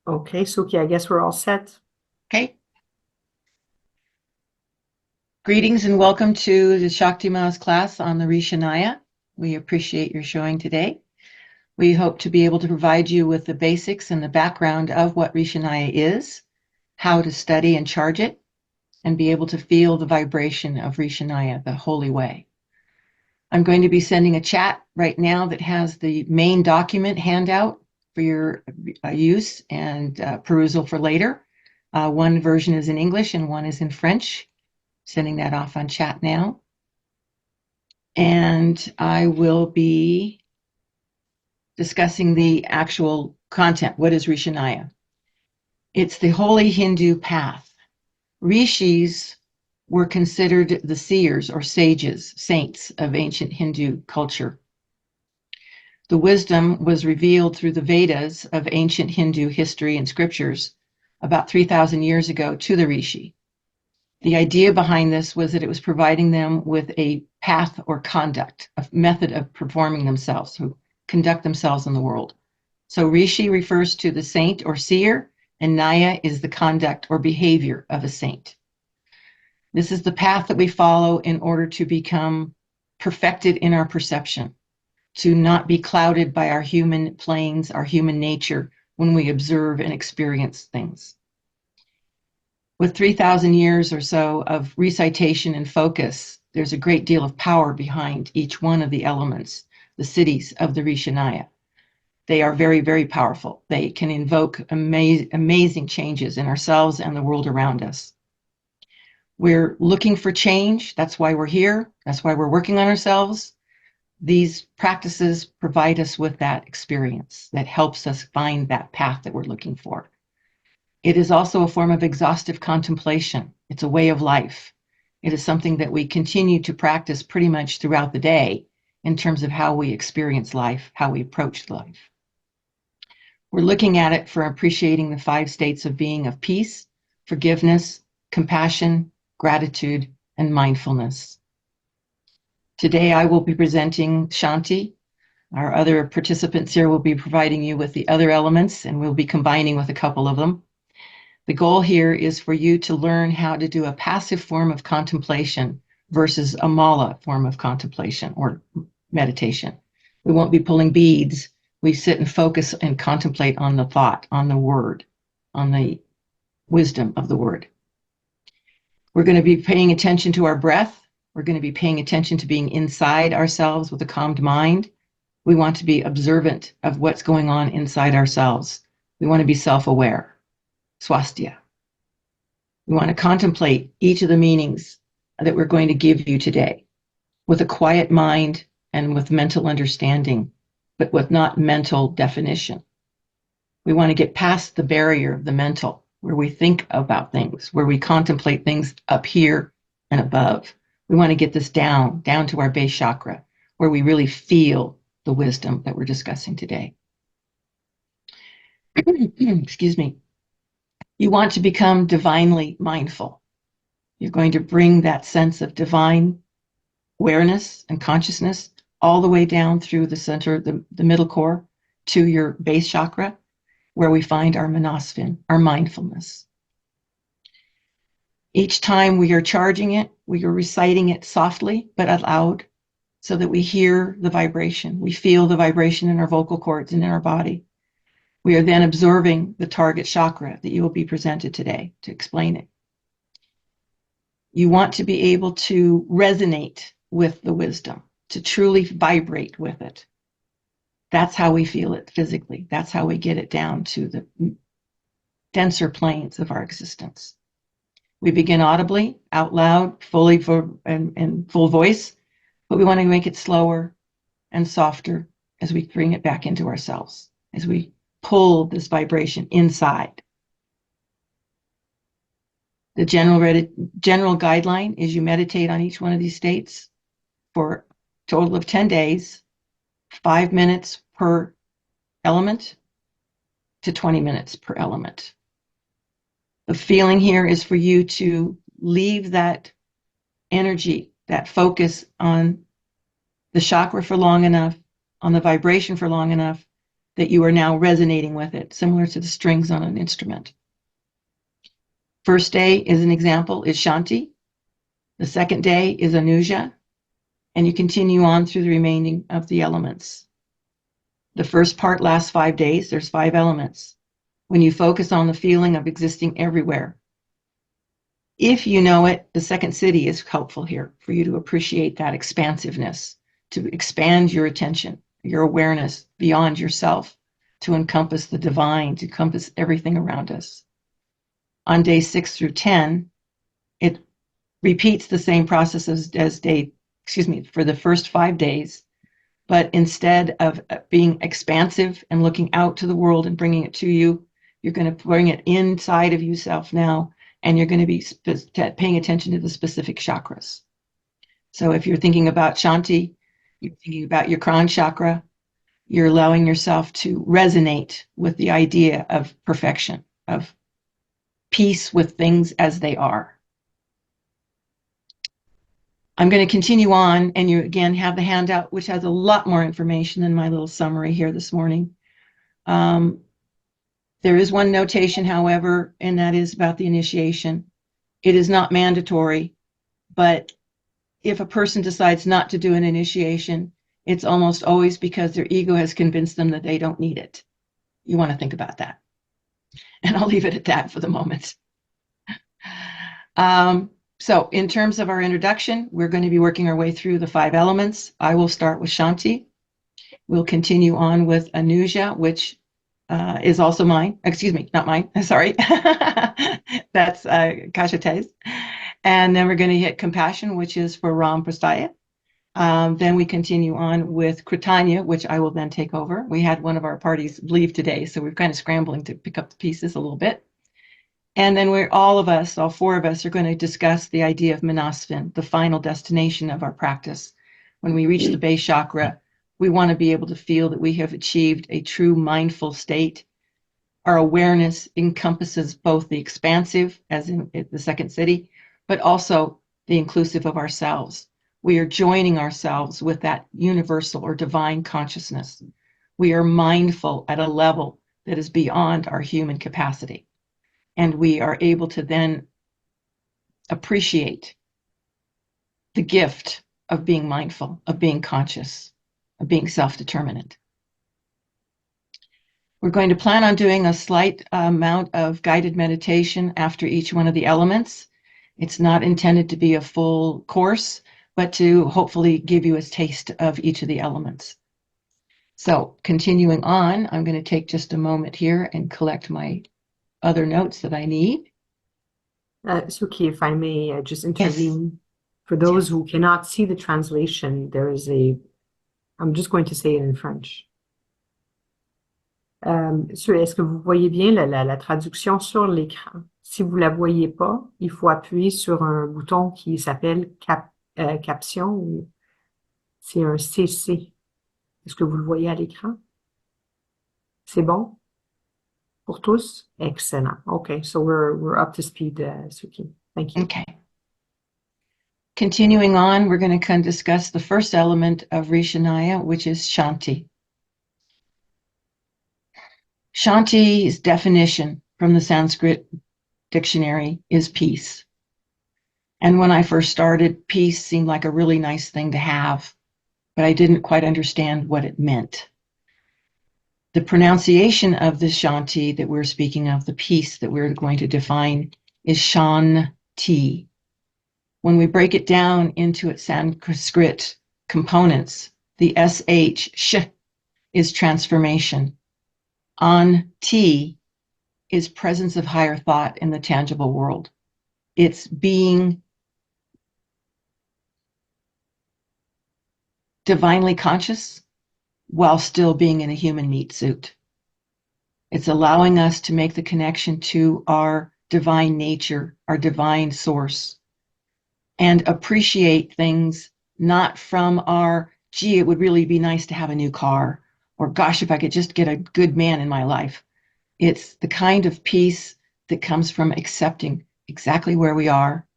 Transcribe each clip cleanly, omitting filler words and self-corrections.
Okay, Suki, I guess we're all set. Okay. Greetings and welcome to the Shakti Ma's class on the Rshinaya. We appreciate your showing today. We hope to be able to provide you with the basics and the background of what Rshinaya is, how to study and charge it, and be able to feel the vibration of Rshinaya, the holy way. I'm going to be sending a chat right now that has the main document handout for your use and perusal for later. One version is in English and one is in French. Sending that off on chat now. And I will be discussing the actual content. What is Rshinaya? It's the holy Hindu path. Rishis were considered the seers or sages, saints of ancient Hindu culture. The wisdom was revealed through the Vedas of ancient Hindu history and scriptures about 3,000 years ago to the Rishi. The idea behind this was that it was providing them with a path or conduct, a method of performing themselves, to conduct themselves in the world. So Rishi refers to the saint or seer, and Naya is the conduct or behavior of a saint. This is the path that we follow in order to become perfected in our perception, to not be clouded by our human planes, our human nature, when we observe and experience things. With 3,000 years or so of recitation and focus, there's a great deal of power behind each one of the elements, the siddhis of the Rshinaya. They are very, very powerful. They can invoke amazing changes in ourselves and the world around us. We're looking for change. That's why we're here. That's why we're working on ourselves. These practices provide us with that experience that helps us find that path that we're looking for. It is also a form of exhaustive contemplation. It's a way of life. It is something that we continue to practice pretty much throughout the day in terms of how we experience life, how we approach life. We're looking at it for appreciating the 5 states of being of peace, forgiveness, compassion, gratitude, and mindfulness. Today I will be presenting Shanti. Our other participants here will be providing you with the other elements, and we'll be combining with a couple of them. The goal here is for you to learn how to do a passive form of contemplation versus a mala form of contemplation or meditation. We won't be pulling beads. We sit and focus and contemplate on the thought, on the word, on the wisdom of the word. We're going to be paying attention to our breath. We're going to be paying attention to being inside ourselves with a calmed mind. We want to be observant of what's going on inside ourselves. We want to be self-aware. Swastika. We want to contemplate each of the meanings that we're going to give you today with a quiet mind and with mental understanding, but with not mental definition. We want to get past the barrier of the mental, where we think about things, where we contemplate things up here and above. We want to get this down to our base chakra, where we really feel the wisdom that we're discussing today. Excuse me. You want to become divinely mindful. You're going to bring that sense of divine awareness and consciousness all the way down through the center, the middle core, to your base chakra, where we find our manasvin, our mindfulness. Each time we are charging it, we are reciting it softly but aloud so that we hear the vibration. We feel the vibration in our vocal cords and in our body. We are then observing the target chakra that you will be presented today to explain it. You want to be able to resonate with the wisdom, to truly vibrate with it. That's how we feel it physically. That's how we get it down to the denser planes of our existence. We begin audibly, out loud, fully in full voice, but we want to make it slower and softer as we bring it back into ourselves, as we pull this vibration inside. The general guideline is you meditate on each one of these states for a total of 10 days, 5 minutes per element to 20 minutes per element. The feeling here is for you to leave that energy, that focus on the chakra for long enough, on the vibration for long enough, that you are now resonating with it, similar to the strings on an instrument. First day is an example, is Shanti. The second day is Anuja, and you continue on through the remaining of the elements. The first part lasts 5 days. There's 5 elements. When you focus on the feeling of existing everywhere, if you know it, the second siddhi is helpful here for you to appreciate that expansiveness, to expand your attention, your awareness beyond yourself, to encompass the divine, to encompass everything around us. On day 6 through 10, it repeats the same process for the first 5 days, but instead of being expansive and looking out to the world and bringing it to you, you're going to bring it inside of yourself now, and you're going to be paying attention to the specific chakras. So if you're thinking about Shanti, you're thinking about your crown chakra, you're allowing yourself to resonate with the idea of perfection, of peace with things as they are. I'm going to continue on, and you again have the handout, which has a lot more information than my little summary here this morning. There is one notation, however, and that is about the initiation. It is not mandatory, but if a person decides not to do an initiation, it's almost always because their ego has convinced them that they don't need it. You want to think about that. And I'll leave it at that for the moment. So in terms of our introduction, we're going to be working our way through the 5 elements. I will start with Shanti. We'll continue on with Anuja, which is also mine. Excuse me, not mine. Sorry. That's Kashate's. And then we're going to hit compassion, which is for Ram Prastaya. Then we continue on with Kritanya, which I will then take over. We had one of our parties leave today, so we're kind of scrambling to pick up the pieces a little bit. And then all 4 of us, are going to discuss the idea of Manasvin, the final destination of our practice. When we reach the base chakra, we want to be able to feel that we have achieved a true mindful state. Our awareness encompasses both the expansive, as in the second siddhi, but also the inclusive of ourselves. We are joining ourselves with that universal or divine consciousness. We are mindful at a level that is beyond our human capacity. And we are able to then appreciate the gift of being mindful, of being conscious, of being self-determinant. We're going to plan on doing a slight amount of guided meditation after each one of the elements. It's not intended to be a full course, but to hopefully give you a taste of each of the elements. So continuing on, I'm going to take just a moment here and collect my other notes that I need. Suki, if I may just intervene. For those who cannot see the translation, I'm just going to say it in French. Est-ce que vous voyez bien la traduction sur l'écran? Si vous la voyez pas, il faut appuyer sur un bouton qui s'appelle caption, ou c'est un CC. Est-ce que vous le voyez à l'écran? C'est bon? Pour tous? Excellent. Okay, so we're up to speed, Suki. Thank you. Okay. Continuing on, we're going to kind of discuss the first element of Rshinaya, which is Shanti. Shanti's definition from the Sanskrit dictionary is peace. And when I first started, peace seemed like a really nice thing to have, but I didn't quite understand what it meant. The pronunciation of the Shanti that we're speaking of, the peace that we're going to define, is Shanti. When we break it down into its Sanskrit components, the sh is transformation. Anti is presence of higher thought in the tangible world. It's being divinely conscious while still being in a human meat suit. It's allowing us to make the connection to our divine nature, our divine source, and appreciate things not from our, gee, it would really be nice to have a new car, or gosh, if I could just get a good man in my life. It's the kind of peace that comes from accepting exactly where we are,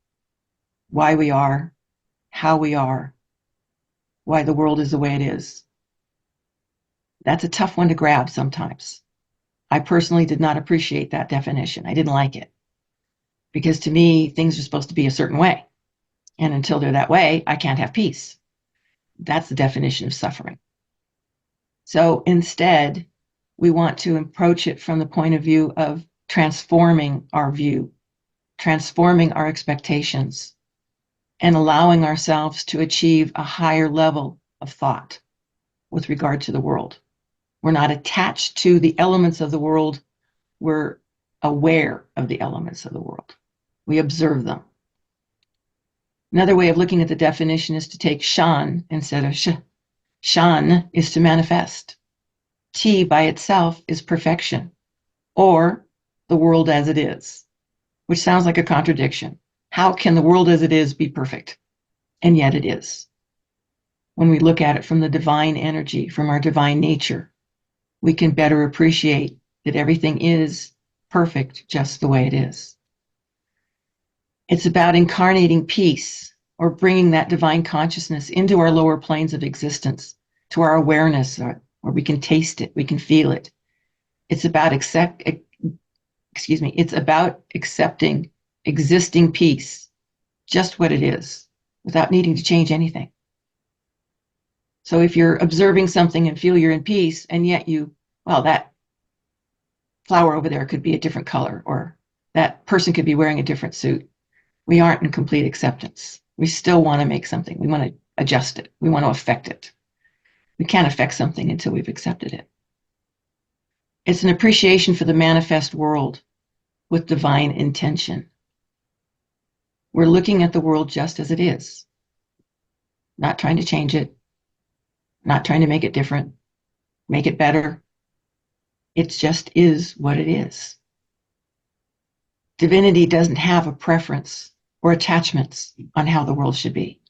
why we are, how we are, why the world is the way it is. That's a tough one to grab sometimes. I personally did not appreciate that definition. I didn't like it because to me, things are supposed to be a certain way. And until they're that way, I can't have peace. That's the definition of suffering. So instead, we want to approach it from the point of view of transforming our view, transforming our expectations, and allowing ourselves to achieve a higher level of thought with regard to the world. We're not attached to the elements of the world. We're aware of the elements of the world. We observe them. Another way of looking at the definition is to take shan instead of sh. Shan is to manifest. Ti by itself is perfection, or the world as it is, which sounds like a contradiction. How can the world as it is be perfect? And yet it is. When we look at it from the divine energy, from our divine nature, we can better appreciate that everything is perfect just the way it is. It's about incarnating peace, or bringing that divine consciousness into our lower planes of existence, to our awareness, where we can taste it, we can feel it. It's about it's about accepting existing peace, just what it is, without needing to change anything. So if you're observing something and feel you're in peace, and yet that flower over there could be a different color, or that person could be wearing a different suit, we aren't in complete acceptance. We still want to make something. We want to adjust it. We want to affect it. We can't affect something until we've accepted it. It's an appreciation for the manifest world with divine intention. We're looking at the world just as it is, not trying to change it, not trying to make it different, make it better. It just is what it is. Divinity doesn't have a preference or attachments on how the world should be.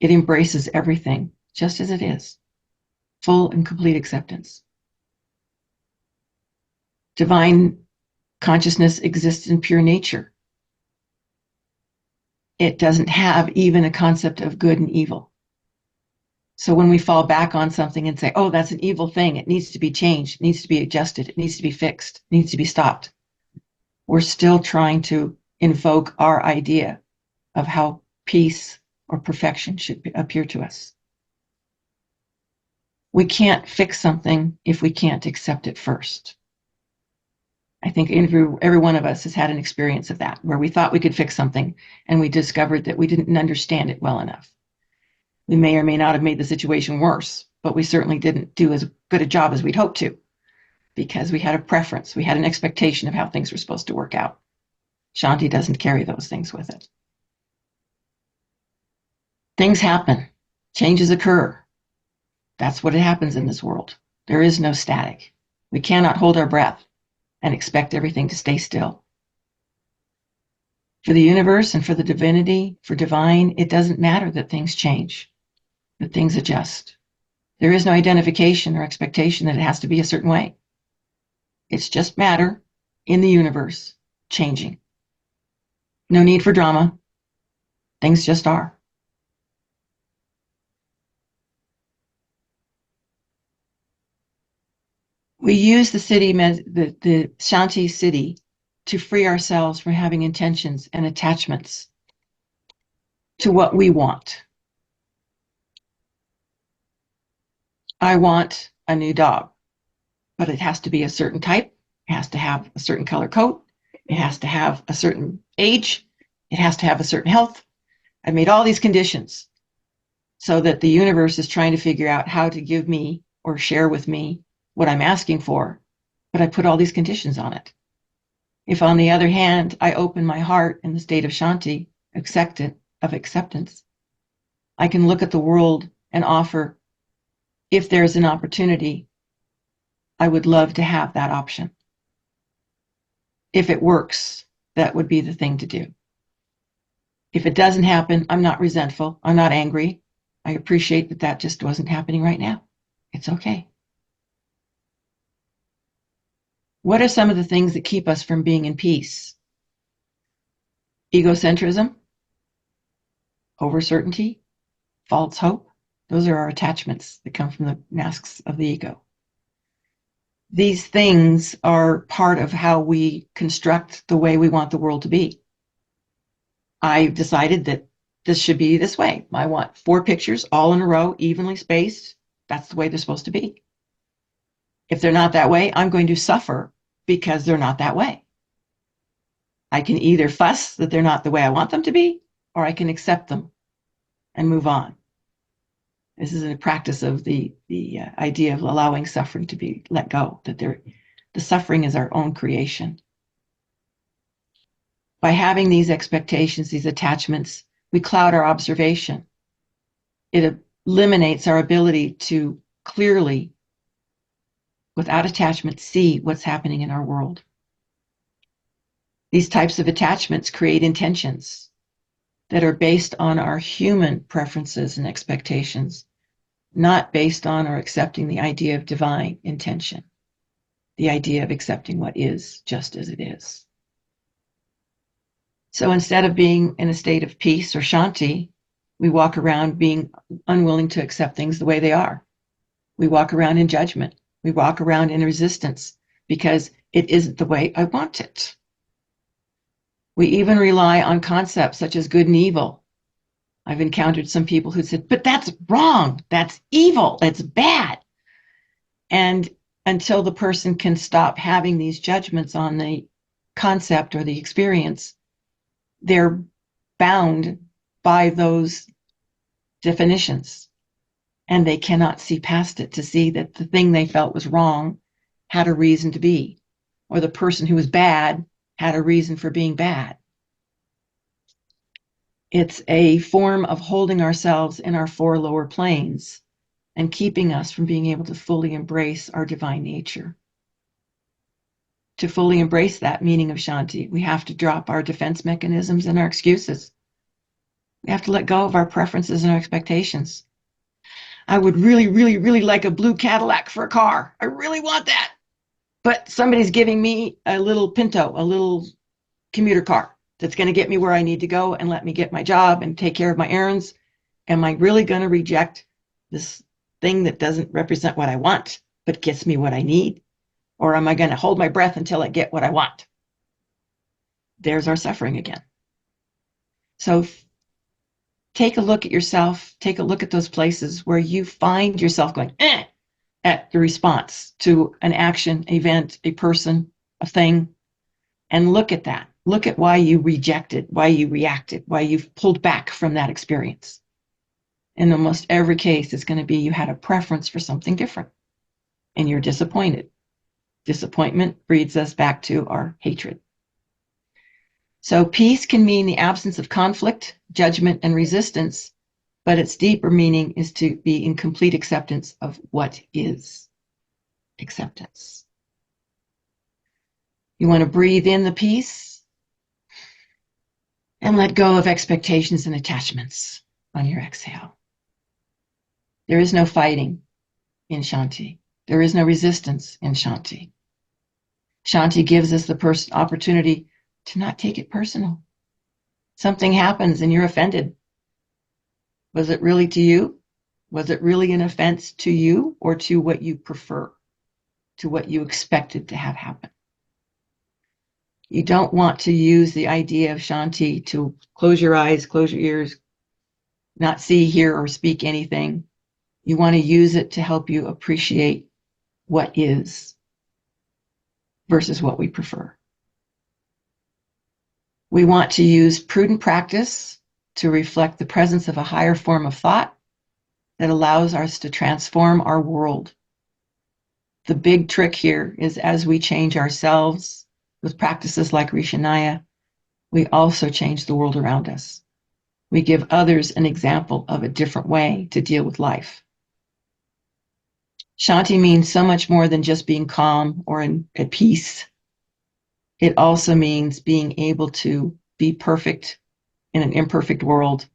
It embraces everything just as it is, full and complete acceptance. Divine consciousness exists in pure nature. It doesn't have even a concept of good and evil. So when we fall back on something and say, oh, that's an evil thing, it needs to be changed, it needs to be adjusted, it needs to be fixed, it needs to be stopped, we're still trying to invoke our idea of how peace or perfection should appear to us. We can't fix something if we can't accept it first. I think every one of us has had an experience of that, where we thought we could fix something and we discovered that we didn't understand it well enough. We may or may not have made the situation worse, but we certainly didn't do as good a job as we'd hoped to, because we had a preference, we had an expectation of how things were supposed to work out. Shanti doesn't carry those things with it. Things happen, changes occur. That's what happens in this world. There is no static. We cannot hold our breath and expect everything to stay still. For the universe and for the divinity, for divine, it doesn't matter that things change, that things adjust. There is no identification or expectation that it has to be a certain way. It's just matter in the universe changing. No need for drama. Things just are. We use the Shanti siddhi to free ourselves from having intentions and attachments to what we want. I want a new dog, but it has to be a certain type. It has to have a certain color coat. It has to have a certain age. It has to have a certain health. I've made all these conditions so that the universe is trying to figure out how to give me or share with me what I'm asking for, but I put all these conditions on it. If, on the other hand, I open my heart in the state of Shanti, of acceptance, I can look at the world and offer, if there's an opportunity, I would love to have that option. If it works, that would be the thing to do. If it doesn't happen, I'm not resentful. I'm not angry. I appreciate that that just wasn't happening right now. It's okay. What are some of the things that keep us from being in peace? Egocentrism, overcertainty, false hope, Those are our attachments that come from the masks of the ego. These things are part of how we construct the way we want the world to be. I've decided that this should be this way. I want 4 pictures all in a row, evenly spaced. That's the way they're supposed to be. If they're not that way, I'm going to suffer because they're not that way. I can either fuss that they're not the way I want them to be, or I can accept them and move on. This is a practice of the idea of allowing suffering to be let go, that the suffering is our own creation. By having these expectations, these attachments, we cloud our observation. It eliminates our ability to clearly, without attachment, see what's happening in our world. These types of attachments create intentions that are based on our human preferences and expectations, not based on or accepting the idea of divine intention, the idea of accepting what is just as it is. So instead of being in a state of peace or Shanti, we walk around being unwilling to accept things the way they are. We walk around in judgment. We walk around in resistance because it isn't the way I want it. We even rely on concepts such as good and evil. I've encountered some people who said, but that's wrong. That's evil. It's bad. And until the person can stop having these judgments on the concept or the experience, they're bound by those definitions. And they cannot see past it to see that the thing they felt was wrong had a reason to be, or the person who was bad had a reason for being bad. It's a form of holding ourselves in our 4 lower planes and keeping us from being able to fully embrace our divine nature. To fully embrace that meaning of Shanti, we have to drop our defense mechanisms and our excuses. We have to let go of our preferences and our expectations. I would really, really, really like a blue Cadillac for a car. I really want that. But somebody's giving me a little Pinto, a little commuter car that's going to get me where I need to go and let me get my job and take care of my errands. Am I really going to reject this thing that doesn't represent what I want, but gets me what I need? Or am I going to hold my breath until I get what I want? There's our suffering again. So take a look at yourself. Take a look at those places where you find yourself going, at the response to an action, event, a person, a thing, and look at that. Look at why you rejected, why you reacted, why you've pulled back from that experience. In almost every case, it's going to be you had a preference for something different, and you're disappointed. Disappointment breeds us back to our hatred. So peace can mean the absence of conflict, judgment, and resistance, but its deeper meaning is to be in complete acceptance of what is acceptance. You want to breathe in the peace and let go of expectations and attachments on your exhale. There is no fighting in Shanti. There is no resistance in Shanti. Shanti gives us the opportunity to not take it personal. Something happens and you're offended. Was it really to you? Was it really an offense to you or to what you prefer, to what you expected to have happen? You don't want to use the idea of Shanti to close your eyes, close your ears, not see, hear, or speak anything. You want to use it to help you appreciate what is versus what we prefer. We want to use prudent practice to reflect the presence of a higher form of thought that allows us to transform our world. The big trick here is as we change ourselves with practices like Rshinaya, we also change the world around us. We give others an example of a different way to deal with life. Shanti means so much more than just being calm or at peace. It also means being able to be perfect in an imperfect world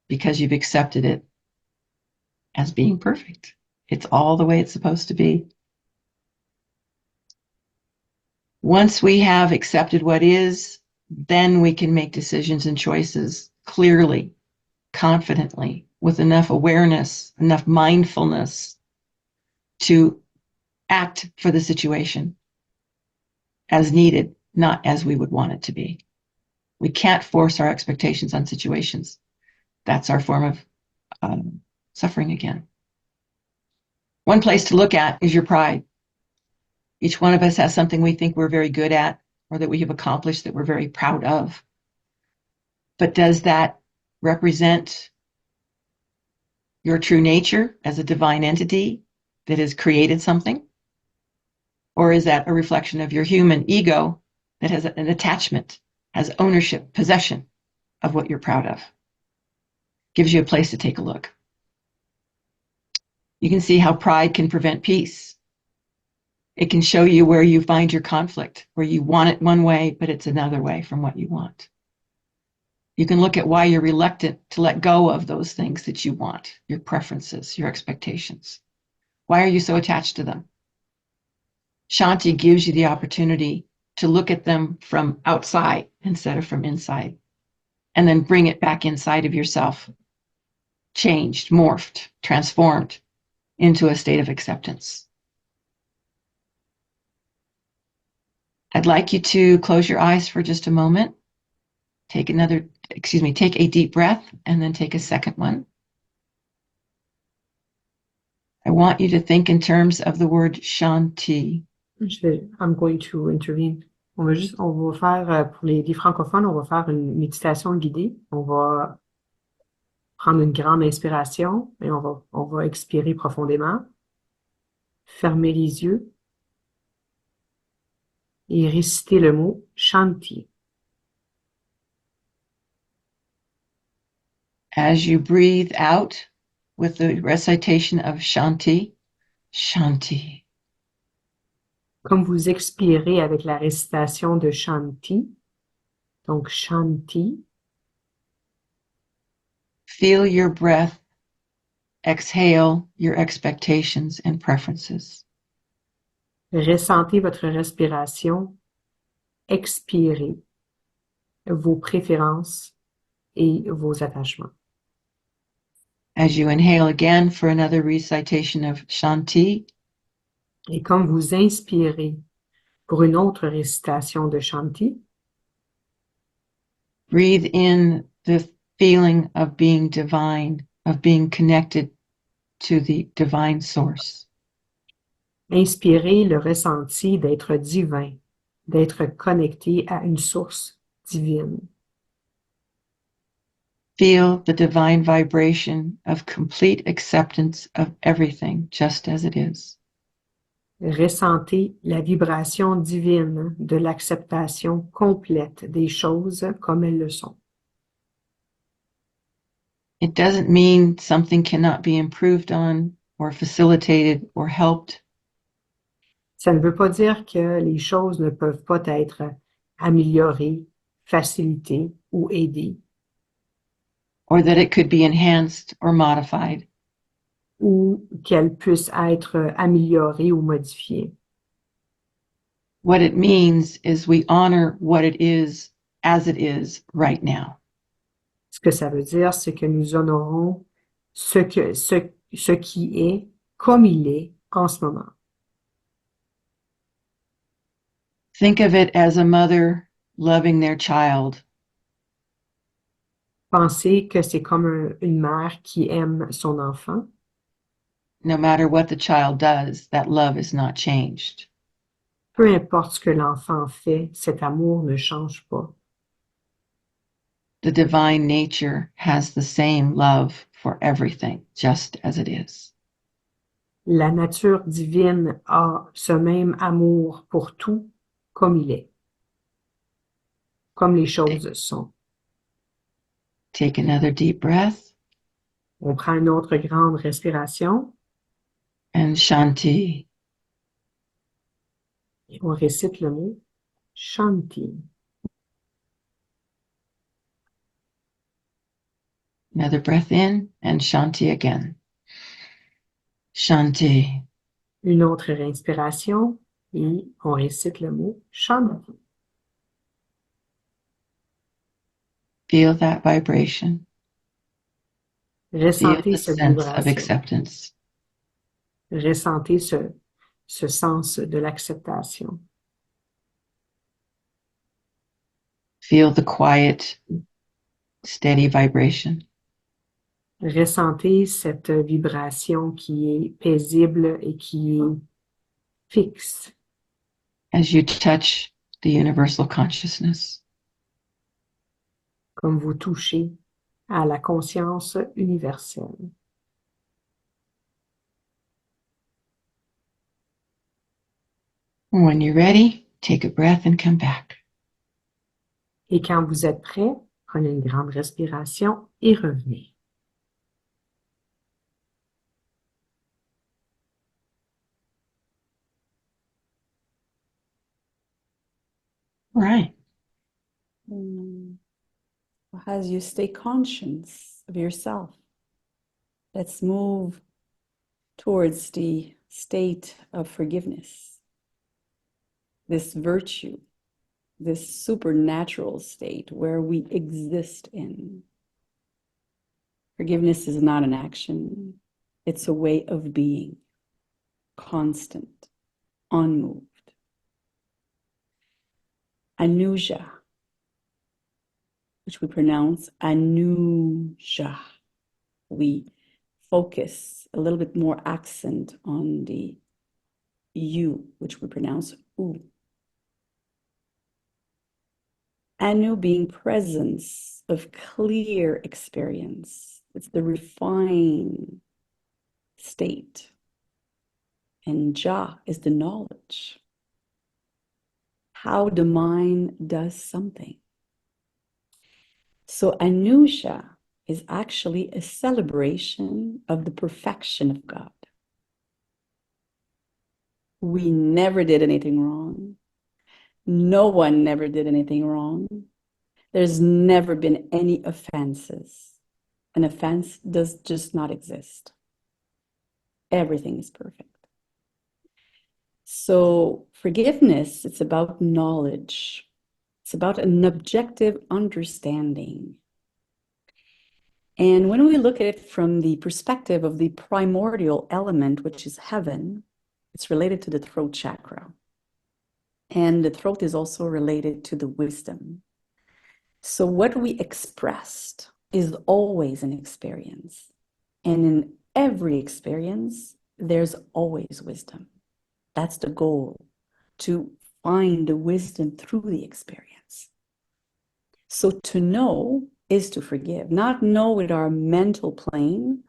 because you've accepted it as being perfect. It's all the way it's supposed to be. Once we have accepted what is, then we can make decisions and choices clearly, confidently, with enough awareness, enough mindfulness to act for the situation as needed, not as we would want it to be. We can't force our expectations on situations. That's our form of suffering again. One place to look at is your pride. Each one of us has something we think we're very good at or that we have accomplished that we're very proud of. But does that represent your true nature as a divine entity that has created something? Or is that a reflection of your human ego that has an attachment, has ownership, possession of what you're proud of? Gives you a place to take a look. You can see how pride can prevent peace. It can show you where you find your conflict, where you want it one way, but it's another way from what you want. You can look at why you're reluctant to let go of those things that you want, your preferences, your expectations. Why are you so attached to them? Shanti gives you the opportunity to look at them from outside instead of from inside, and then bring it back inside of yourself, changed, morphed, transformed into a state of acceptance. I'd like you to close your eyes for just a moment. Take a deep breath and then take a second one. I want you to think in terms of the word Shanti. I'm going to intervene. On va faire, pour les francophones, on va faire une méditation guidée. On va prendre une grande inspiration et on va expirer profondément. Fermer les yeux et réciter le mot Shanti. As you breathe out with the recitation of Shanti, Shanti. Comme vous expirez avec la récitation de Shanti, donc Shanti. Feel your breath exhale your expectations and preferences. Ressentez votre respiration, expirez vos préférences et vos attachements. As you inhale again for another recitation of Shanti, et comme vous inspirez pour une autre récitation de Shanti, breathe in the feeling of being divine, of being connected to the divine source. inspirez le ressenti d'être divin, d'être connecté à une source divine. Feel the divine vibration of complete acceptance of everything just as it is. Ressentez la vibration divine de l'acceptation complète des choses comme elles le sont. It doesn't mean something cannot be improved on or facilitated or helped. Ça ne veut pas dire que les choses ne peuvent pas être améliorées, facilitées ou aidées. Or that it could be enhanced or modified. Ou qu'elles puissent être améliorées ou modifiées. What it means is we honor what it is as it is right now. Ce que ça veut dire, c'est que nous honorons ce qui est comme il est en ce moment. Think of it as a mother loving their child. Pensez que c'est comme une mère qui aime son enfant. No matter what the child does, that love is not changed. Peu importe ce que l'enfant fait, cet amour ne change pas. The divine nature has the same love for everything, just as it is. La nature divine a ce même amour pour tout comme il est, comme les choses sont. Take another deep breath. On prend une autre grande respiration. And Shanti. Et on récite le mot Shanti. Another breath in and Shanti again. Shanti. Une autre respiration et on récite le mot Shanti. Feel that vibration. Feel Ressentez the cette sense of vibration. acceptance. Ressentez ce sens de l'acceptation. Feel the quiet, steady vibration. Ressentez cette vibration qui est paisible et qui est fixe As you touch the universal consciousness. comme vous touchez à la conscience universelle. When you're ready, take a breath and come back. Et quand vous êtes prêt, prenez une grande respiration et revenez. All right. As you stay conscious of yourself, let's move towards the state of forgiveness, this virtue, this supernatural state where we exist in. Forgiveness is not an action, it's a way of being, constant, unmoved. Anuja, which we pronounce Anuja. We focus a little bit more accent on the U, which we pronounce U. Anu being presence of clear experience. It's the refined state. And Ja is the knowledge. How the mind does something. So Anuja is actually a celebration of the perfection of God. We never did anything wrong. No one never did anything wrong. There's never been any offenses. An offense does just not exist. Everything is perfect. So forgiveness, it's about knowledge. It's about an objective understanding. And when we look at it from the perspective of the primordial element, which is heaven, it's related to the throat chakra. And the throat is also related to the wisdom. So what we expressed is always an experience. And in every experience, there's always wisdom. That's the goal, to find the wisdom through the experience. So to know is to forgive, not know with our mental plane,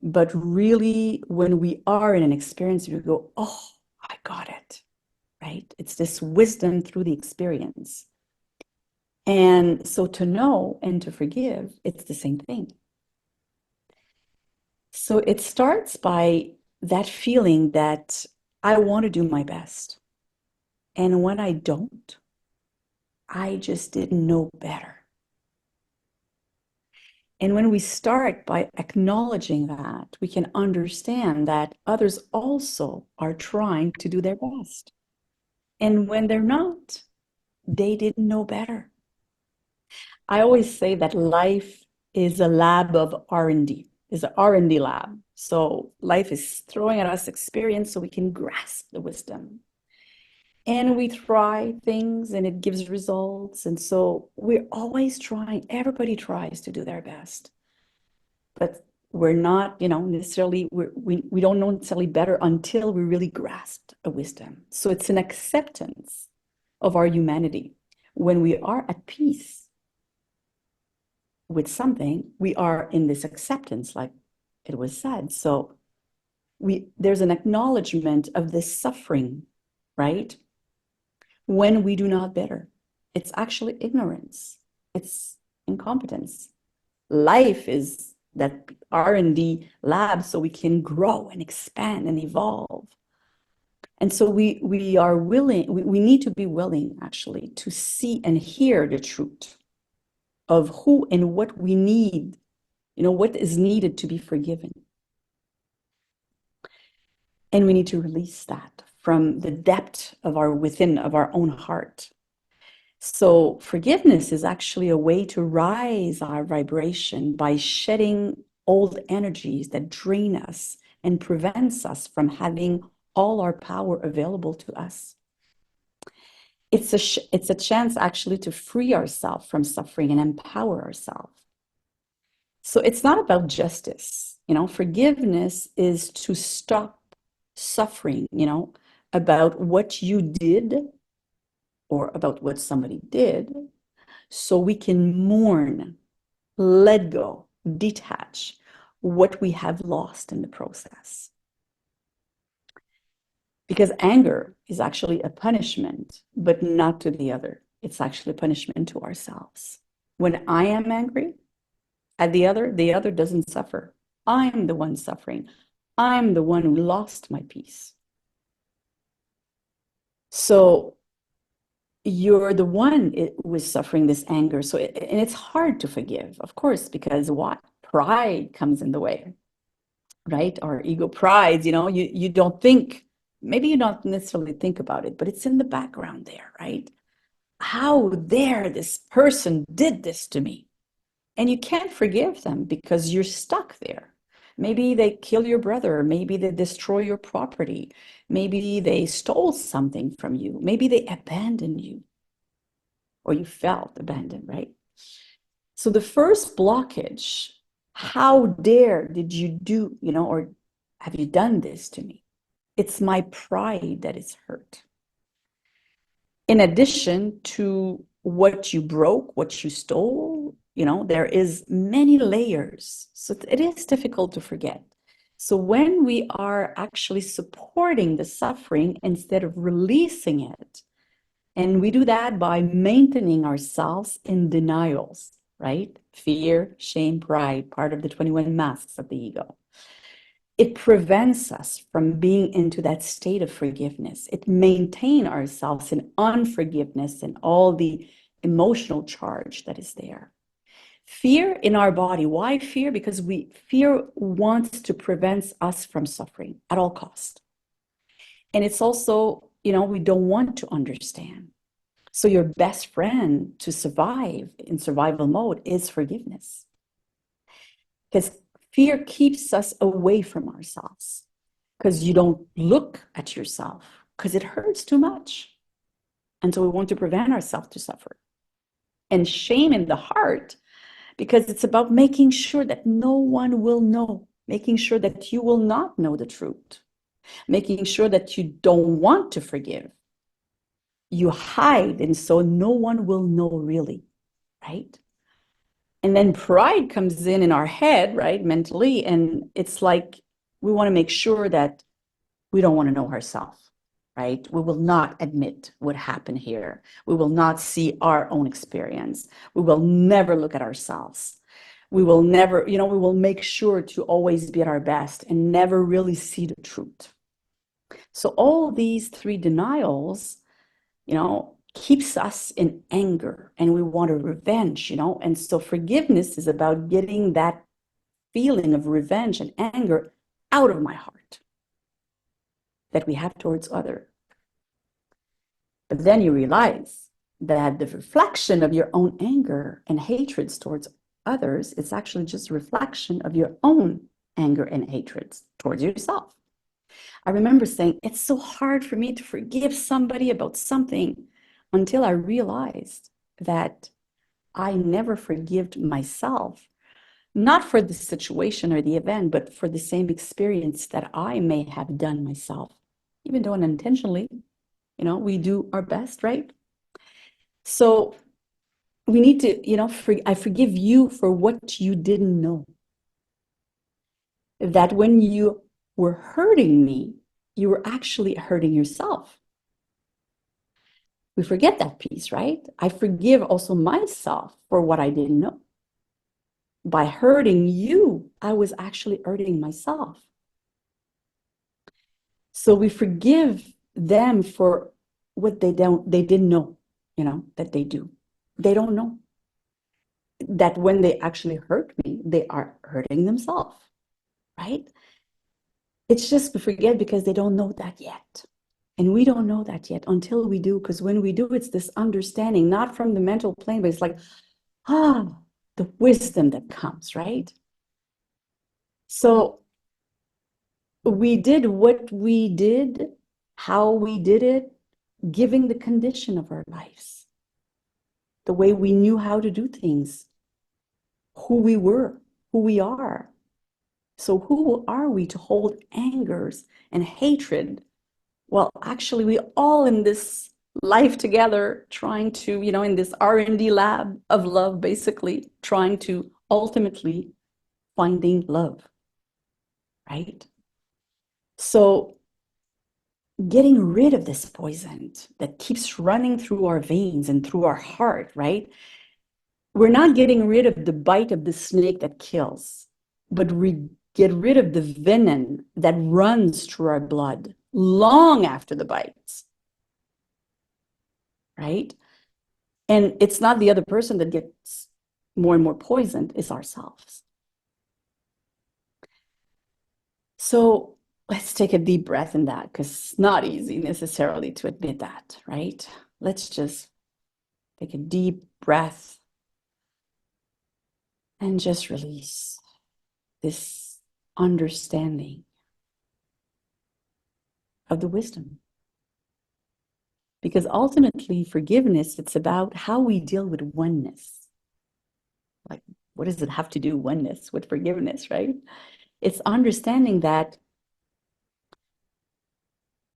but really when we are in an experience, we go, oh, I got it, right? It's this wisdom through the experience. And so to know and to forgive, it's the same thing. So it starts by that feeling that I want to do my best. And when I don't, I just didn't know better. And when we start by acknowledging that, we can understand that others also are trying to do their best. And when they're not, they didn't know better. I always say that life is a lab of R&D, is an R&D lab. So life is throwing at us experience so we can grasp the wisdom. And we try things and it gives results. And so we're always trying, everybody tries to do their best. But we're not, necessarily, we don't know necessarily better until we really grasp a wisdom. So it's an acceptance of our humanity. When we are at peace with something, we are in this acceptance, like it was said. So there's an acknowledgement of this suffering, right? When we do not better, it's actually ignorance. It's incompetence. Life is that R&D lab so we can grow and expand and evolve. And so we are willing, we need to be willing actually to see and hear the truth of who and what we need, what is needed to be forgiven. And we need to release that from the depth of our own heart. So forgiveness is actually a way to rise our vibration by shedding old energies that drain us and prevents us from having all our power available to us. It's a chance actually to free ourselves from suffering and empower ourselves. So it's not about justice. Forgiveness is to stop suffering, about what you did or about what somebody did, so we can mourn, let go, detach what we have lost in the process. Because anger is actually a punishment, but not to the other. It's actually a punishment to ourselves. When I am angry at the other doesn't suffer. I'm the one suffering. I'm the one who lost my peace. So you're the one who is suffering this anger. And it's hard to forgive, of course, because what? Pride comes in the way, right? Our ego pride, you don't think, maybe you don't necessarily think about it, but it's in the background there, right? How dare this person did this to me? And you can't forgive them because you're stuck there. Maybe they kill your brother. Maybe they destroy your property. Maybe they stole something from you. Maybe they abandoned you, or you felt abandoned, right? So the first blockage, how dare did you do, or have you done this to me? It's my pride that is hurt. In addition to what you broke, what you stole, there is many layers. So it is difficult to forget. So when we are actually supporting the suffering instead of releasing it, and we do that by maintaining ourselves in denials, right? Fear, shame, pride, part of the 21 masks of the ego. It prevents us from being into that state of forgiveness. It maintains ourselves in unforgiveness and all the emotional charge that is there. Fear in our body. Why fear? Because fear wants to prevent us from suffering at all costs. And it's also, we don't want to understand. So your best friend to survive in survival mode is forgiveness. Because fear keeps us away from ourselves. Because you don't look at yourself, because it hurts too much. And so we want to prevent ourselves to suffer. And shame in the heart, because it's about making sure that no one will know, making sure that you will not know the truth, making sure that you don't want to forgive. You hide, and so no one will know really, right? And then pride comes in our head, right, mentally, and it's like we want to make sure that we don't want to know ourselves, right? We will not admit what happened here. We will not see our own experience. We will never look at ourselves. We will never, we will make sure to always be at our best and never really see the truth. So all these three denials, keeps us in anger, and we want a revenge, and so forgiveness is about getting that feeling of revenge and anger out of my heart that we have towards other. But then you realize that the reflection of your own anger and hatreds towards others is actually just a reflection of your own anger and hatreds towards yourself. I remember saying, it's so hard for me to forgive somebody about something, until I realized that I never forgave myself, not for the situation or the event, but for the same experience that I may have done myself, even though unintentionally, we do our best, right? So we need to, I forgive you for what you didn't know. That when you were hurting me, you were actually hurting yourself. We forget that piece, right? I forgive also myself for what I didn't know. By hurting you, I was actually hurting myself. So we forgive them for what they didn't know, that they do. They don't know that when they actually hurt me, they are hurting themselves, right? It's just we forget because they don't know that yet. And we don't know that yet until we do, because when we do, it's this understanding, not from the mental plane, but it's like, the wisdom that comes, right? So we did what we did, how we did it, giving the condition of our lives, the way we knew how to do things, who we were, who we are. So who are we to hold angers and hatred? Well, actually, we all in this life together trying to, in this R&D lab of love, basically trying to ultimately finding love, right? So getting rid of this poison that keeps running through our veins and through our heart, right? We're not getting rid of the bite of the snake that kills, but we get rid of the venom that runs through our blood long after the bites, right? And it's not the other person that gets more and more poisoned, it's ourselves. So let's take a deep breath in that, because it's not easy necessarily to admit that, right? Let's just take a deep breath and just release this understanding of the wisdom. Because ultimately, forgiveness, it's about how we deal with oneness. Like, what does it have to do, oneness, with forgiveness, right? It's understanding that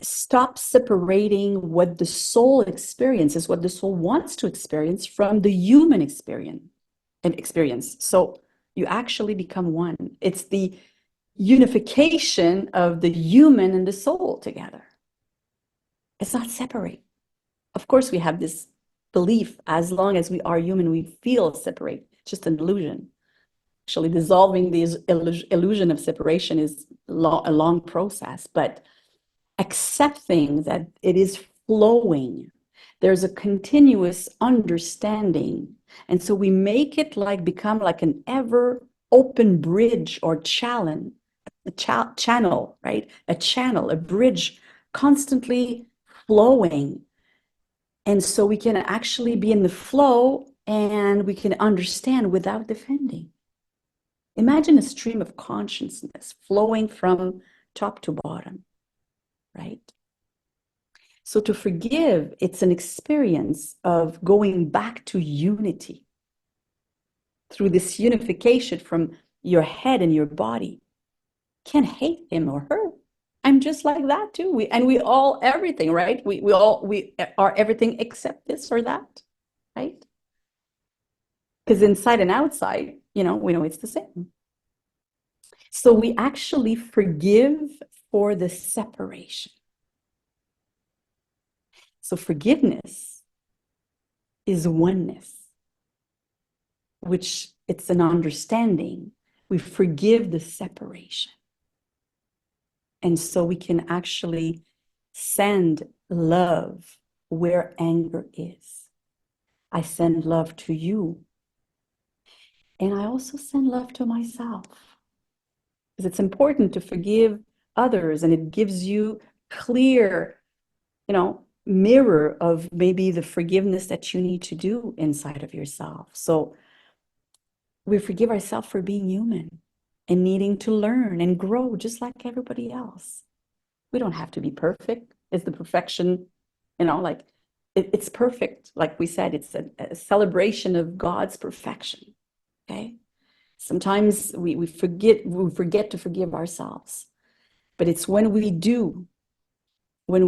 stop separating what the soul experiences, what the soul wants to experience, from the human experience. So you actually become one. It's the unification of the human and the soul together. It's not separate. Of course, we have this belief, as long as we are human, we feel separate. It's just an illusion. Actually, dissolving the illusion of separation is a long process, but accepting that it is flowing, there's a continuous understanding. And so we make it become like an ever open bridge or channel, right? A channel, a bridge constantly flowing. And so we can actually be in the flow and we can understand without defending. Imagine a stream of consciousness flowing from top to bottom, right? So to forgive, it's an experience of going back to unity through this unification from your head and your body. Can't hate him or her. I'm just like that too. We all everything, right? We are everything except this or that, right? Because inside and outside, we know it's the same. So we actually forgive for the separation. So forgiveness is oneness, which it's an understanding. We forgive the separation. And so we can actually send love where anger is. I send love to you. And I also send love to myself. Because it's important to forgive others, and it gives you clear, mirror of maybe the forgiveness that you need to do inside of yourself. So we forgive ourselves for being human and needing to learn and grow just like everybody else. We don't have to be perfect. It's the perfection, it's perfect. Like we said, it's a celebration of God's perfection. Okay. Sometimes we forget to forgive ourselves, but it's when we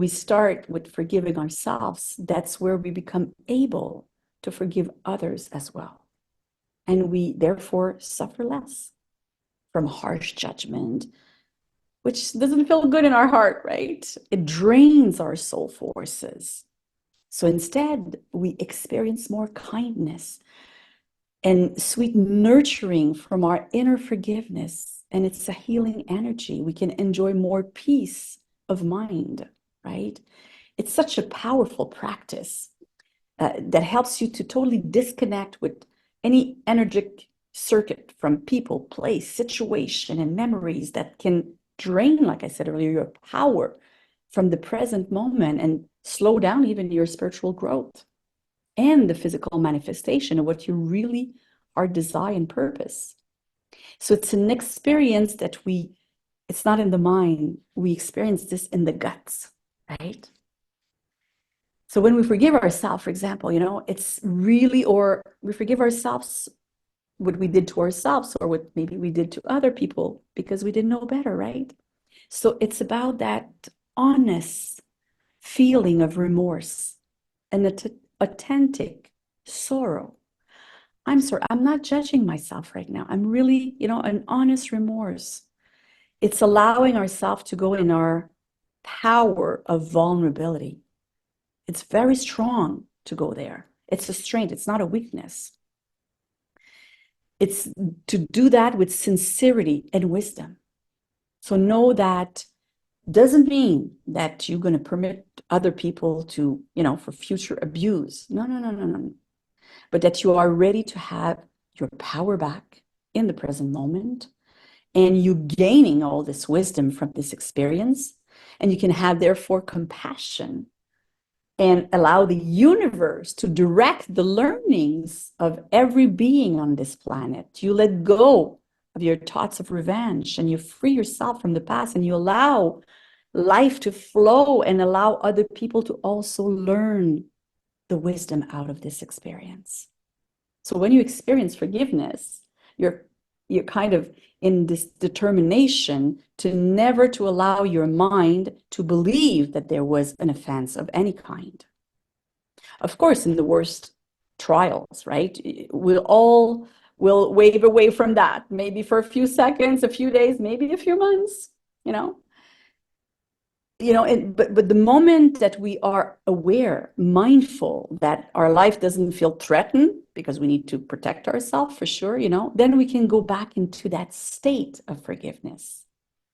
start with forgiving ourselves, that's where we become able to forgive others as well. And we therefore suffer less from harsh judgment, which doesn't feel good in our heart, right? It drains our soul forces. So instead, we experience more kindness and sweet nurturing from our inner forgiveness. And it's a healing energy. We can enjoy more peace of mind, right? It's such a powerful practice that helps you to totally disconnect with any energetic circuit from people, place, situation, and memories that can drain, like I said earlier, your power from the present moment and slow down even your spiritual growth and the physical manifestation of what you really are desire and purpose. So it's an experience that it's not in the mind. We experience this in the guts, right? So when we forgive ourselves, for example, it's really, or we forgive ourselves what we did to ourselves or what maybe we did to other people because we didn't know better, right? So it's about that honest feeling of remorse and authentic sorrow. I'm sorry, I'm not judging myself right now. I'm really, an honest remorse. It's allowing ourselves to go in our power of vulnerability. It's very strong to go there. It's a strength, it's not a weakness. It's to do that with sincerity and wisdom. So know that doesn't mean that you're going to permit other people to, for future abuse. No, no, no, no, no. But that you are ready to have your power back in the present moment, and you gaining all this wisdom from this experience, and you can have therefore compassion and allow the universe to direct the learnings of every being on this planet. You let go of your thoughts of revenge and you free yourself from the past, and you allow life to flow and allow other people to also learn the wisdom out of this experience. So when you experience forgiveness, you're kind of in this determination to never to allow your mind to believe that there was an offense of any kind. Of course, in the worst trials, right? Will wave away from that, maybe for a few seconds, a few days, maybe a few months, but the moment that we are aware, mindful that our life doesn't feel threatened because we need to protect ourselves for sure, then we can go back into that state of forgiveness.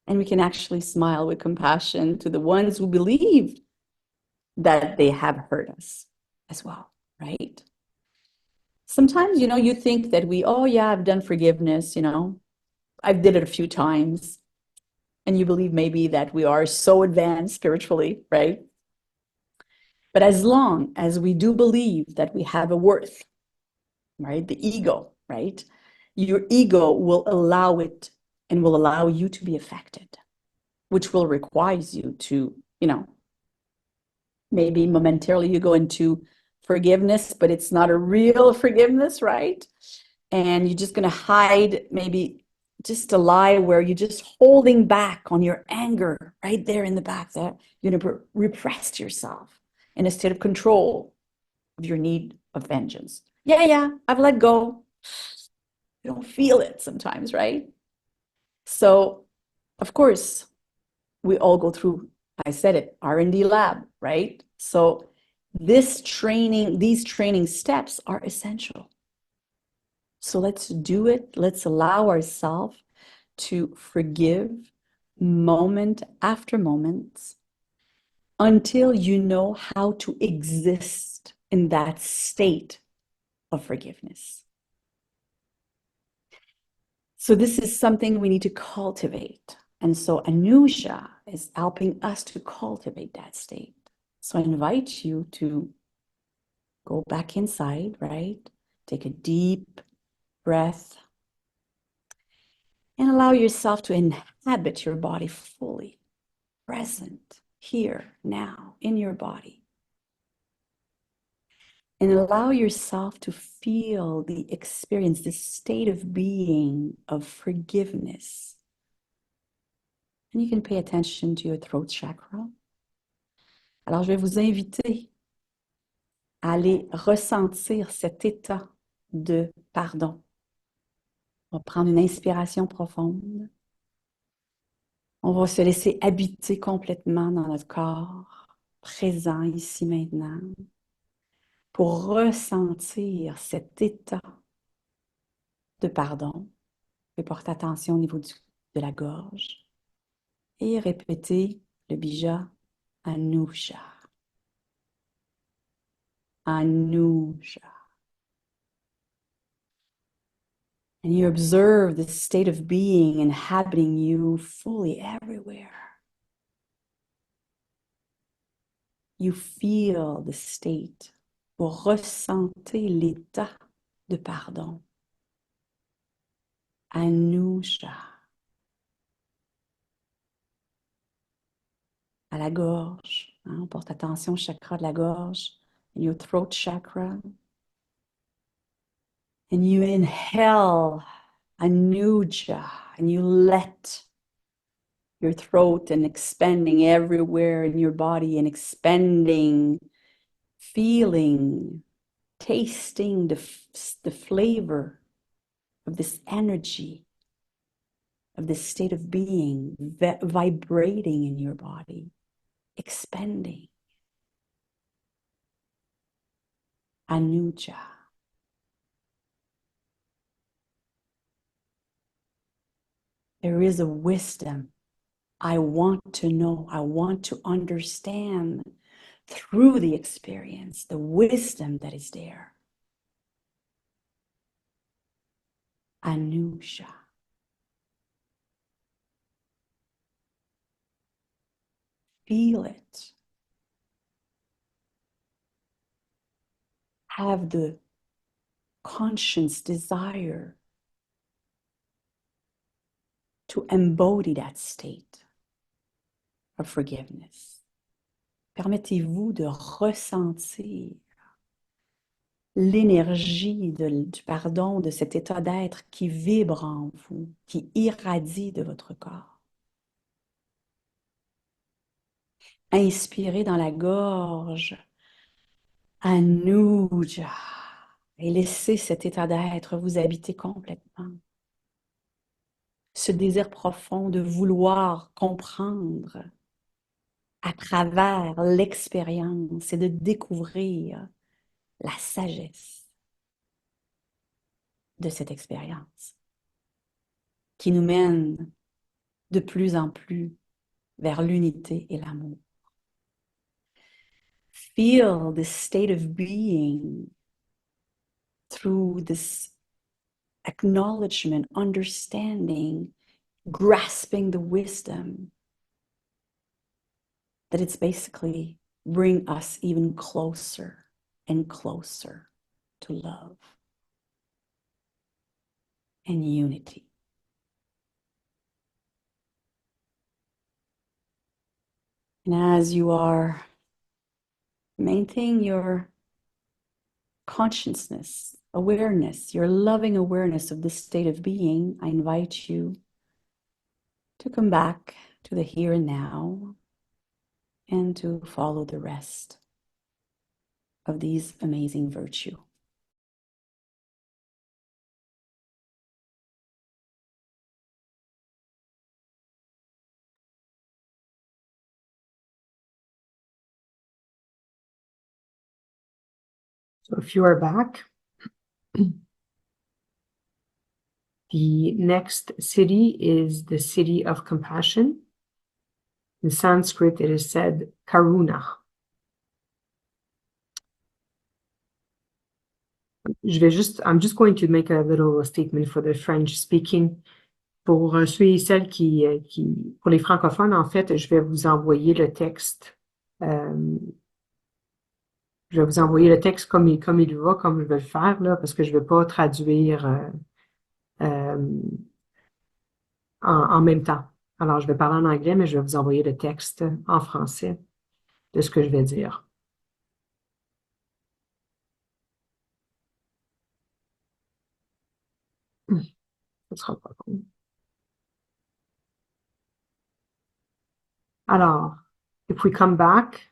And we can actually smile with compassion to the ones who believe that they have hurt us as well, right? Sometimes, you think that oh yeah, I've done forgiveness, I've did it a few times. And you believe maybe that we are so advanced spiritually, right? But as long as we do believe that we have a worth, right? The ego, right? Your ego will allow it and will allow you to be affected, which will require you to, maybe momentarily you go into forgiveness, but it's not a real forgiveness, right? And you're just going to hide maybe just a lie where you're just holding back on your anger right there in the back, that you're going to repress yourself in a state of control of your need of vengeance. Yeah, I've let go. You don't feel it sometimes, right? So, of course, we all go through, I said it, R&D lab, right? So these training steps are essential. So let's do it. Let's allow ourselves to forgive moment after moment until you know how to exist in that state of forgiveness. So this is something we need to cultivate. And so Anusha is helping us to cultivate that state. So I invite you to go back inside, right? Take a deep breath and allow yourself to inhabit your body fully, present here, now, in your body. And allow yourself to feel the experience, this state of being of forgiveness. And you can pay attention to your throat chakra. Alors, je vais vous inviter à aller ressentir cet état de pardon. On va prendre une inspiration profonde. On va se laisser habiter complètement dans notre corps, présent ici maintenant, pour ressentir cet état de pardon. Et porter attention au niveau de la gorge. Et répéter le bija Anusha. Anusha. And you observe the state of being inhabiting you fully everywhere. You feel the state. Vous ressentez l'état de pardon. Anusha. À la gorge. Hein, on porte attention au chakra de la gorge. In your throat chakra. And you inhale Anuja. And you let your throat and expanding everywhere in your body and expanding, feeling, tasting the flavor of this energy, of this state of being, vibrating in your body, expanding. Anuja. There is a wisdom. I want to know, I want to understand through the experience, the wisdom that is there. Anuja. Feel it. Have the conscious desire to embody that state of forgiveness. Permettez-vous de ressentir l'énergie du pardon, de cet état d'être qui vibre en vous, qui irradie de votre corps. Inspirez dans la gorge, Anuja, et laissez cet état d'être vous habiter complètement. Ce désir profond de vouloir comprendre à travers l'expérience et de découvrir la sagesse de cette expérience qui nous mène de plus en plus vers l'unité et l'amour. Feel this state of being through this acknowledgement, understanding, grasping the wisdom that it's basically bring us even closer and closer to love and unity. And as you are maintaining your consciousness, awareness, your loving awareness of this state of being, I invite you to come back to the here and now and to follow the rest of these amazing virtues. So if you are back, the next siddhi is the siddhi of compassion. In Sanskrit, it is said karuna. I'm just going to make a little statement for the French speaking. Pour ceux et celles pour les francophones, en fait, je vais vous envoyer le texte. Je vais vous envoyer le texte comme il va, comme je vais le faire, là, parce que je ne vais pas traduire en même temps. Alors, je vais parler en anglais, mais je vais vous envoyer le texte en français de ce que je vais dire. Ce sera pas long. Alors, if we come back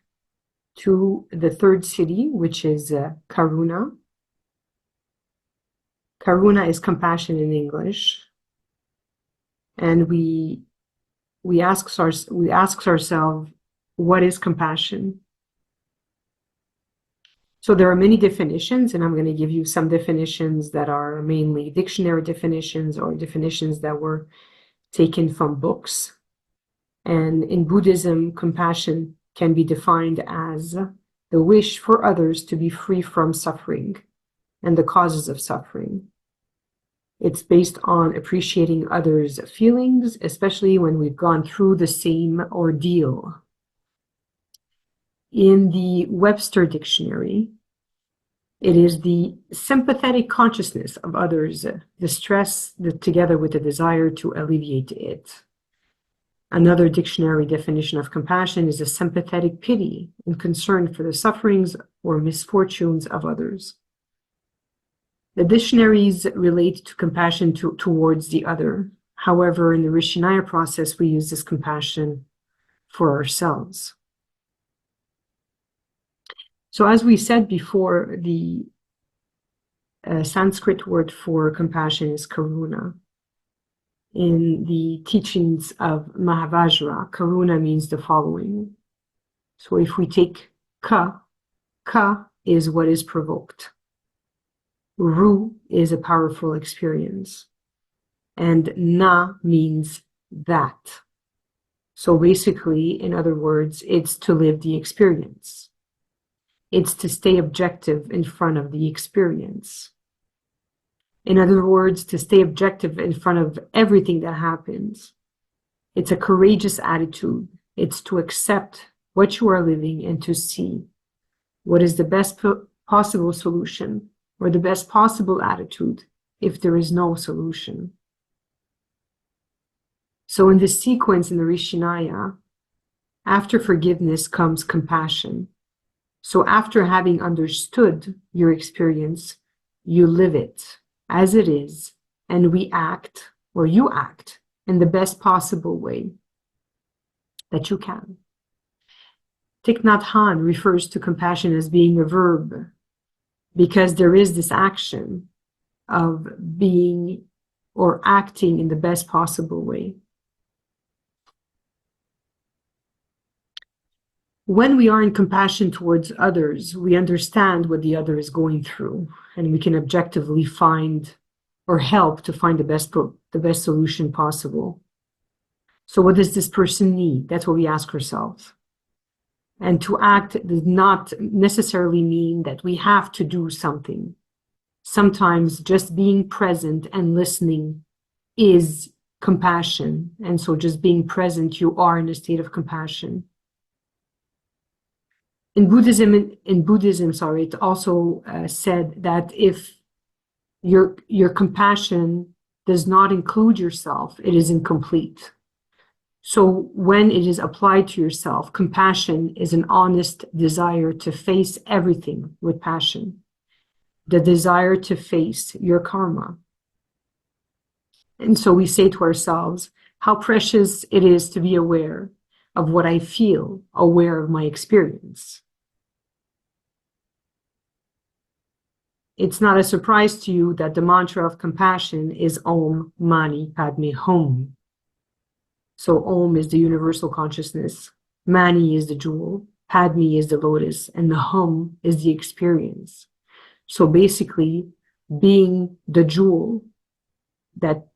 to the third siddhi, which is Karuna. Karuna is compassion in English. And we ask ourselves, what is compassion? So there are many definitions, and I'm going to give you some definitions that are mainly dictionary definitions or definitions that were taken from books. And in Buddhism, compassion can be defined as the wish for others to be free from suffering and the causes of suffering. It's based on appreciating others' feelings, especially when we've gone through the same ordeal. In the Webster Dictionary, It is the sympathetic consciousness of others, the stress together with the desire to alleviate it. Another dictionary definition of compassion is a sympathetic pity and concern for the sufferings or misfortunes of others. The dictionaries relate to compassion towards the other. However, in the Rshinaya process, we use this compassion for ourselves. So as we said before, the Sanskrit word for compassion is karuna. In the teachings of Mahavajra, karuna means the following. So if we take ka is what is provoked. Ru is a powerful experience. And na means that. So basically, in other words, it's to live the experience. It's to stay objective in front of the experience. In other words, to stay objective in front of everything that happens. It's a courageous attitude. It's to accept what you are living and to see what is the best possible solution or the best possible attitude if there is no solution. So in this sequence in the Rshinaya, after forgiveness comes compassion. So after having understood your experience, you live it as it is, and we act, or you act, in the best possible way that you can. Thich Nhat Hanh refers to compassion as being a verb, because there is this action of being or acting in the best possible way. When we are in compassion towards others, we understand what the other is going through, and we can objectively find or help to find the best solution possible. So what does this person need? That's what we ask ourselves. And to act does not necessarily mean that we have to do something. Sometimes just being present and listening is compassion. And so just being present, you are in a state of compassion. In Buddhism, it also said that if your compassion does not include yourself, it is incomplete. So when it is applied to yourself, compassion is an honest desire to face everything with passion, the desire to face your karma. And so we say to ourselves, how precious it is to be aware of what I feel, aware of my experience. It's not a surprise to you that the mantra of compassion is Om Mani Padme Hum. So Om is the universal consciousness, Mani is the jewel, Padme is the lotus, and the Hum is the experience. So basically, being the jewel, that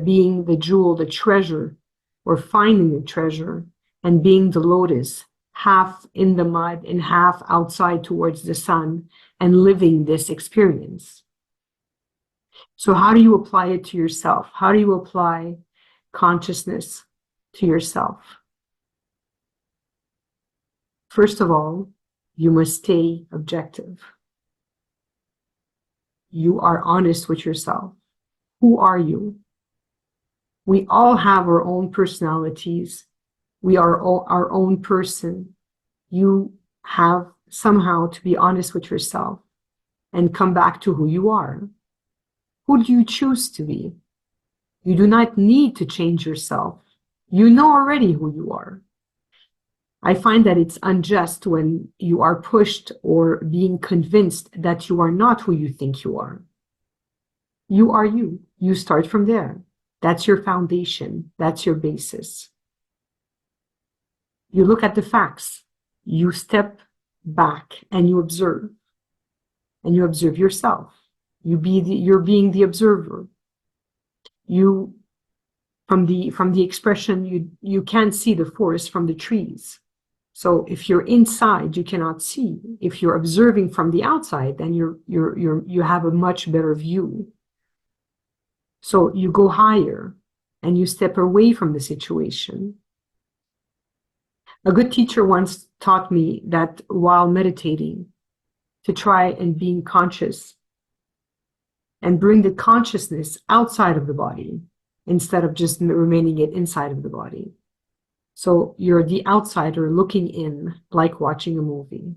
being the jewel, the treasure, or finding the treasure, and being the lotus, half in the mud and half outside towards the sun, and living this experience. So how do you apply it to yourself? How do you apply consciousness to yourself? First of all, you must stay objective. You are honest with yourself. Who are you? We all have our own personalities. We are all our own person. You have somehow to be honest with yourself and come back to who you are. Who do you choose to be? You do not need to change yourself. You know already who you are. I find that it's unjust when you are pushed or being convinced that you are not who you think you are. You are you. You start from there. That's your foundation. That's your basis. You look at the facts. You step back and you observe. And you observe yourself. You're being the observer. You, from the expression, you can't see the forest from the trees. So if you're inside, you cannot see. If you're observing from the outside, then you have a much better view. So you go higher and you step away from the situation. A good teacher once taught me that while meditating, to try and being conscious and bring the consciousness outside of the body instead of just remaining it inside of the body. So you're the outsider looking in, like watching a movie.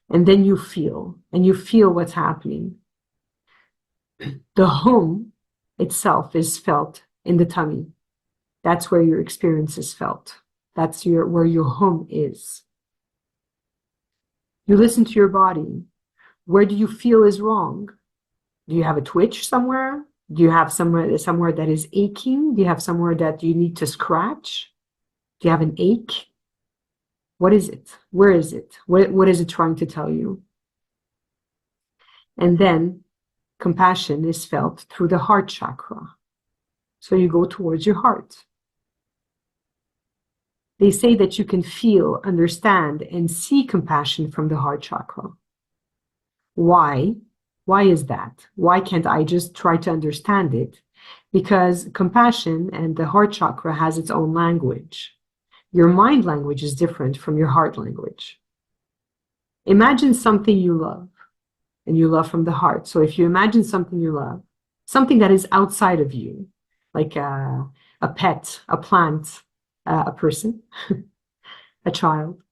And then you feel what's happening. The home itself is felt in the tummy. That's where your experience is felt. That's where your home is. You listen to your body. Where do you feel is wrong? Do you have a twitch somewhere? Do you have somewhere that is aching? Do you have somewhere that you need to scratch? Do you have an ache? What is it? Where is it? What is it trying to tell you? And then compassion is felt through the heart chakra. So you go towards your heart. They say that you can feel, understand, and see compassion from the heart chakra. Why? Why is that? Why can't I just try to understand it? Because compassion and the heart chakra has its own language. Your mind language is different from your heart language. Imagine something you love, and you love from the heart. So if you imagine something you love, something that is outside of you, like a pet, a plant, a person, a child.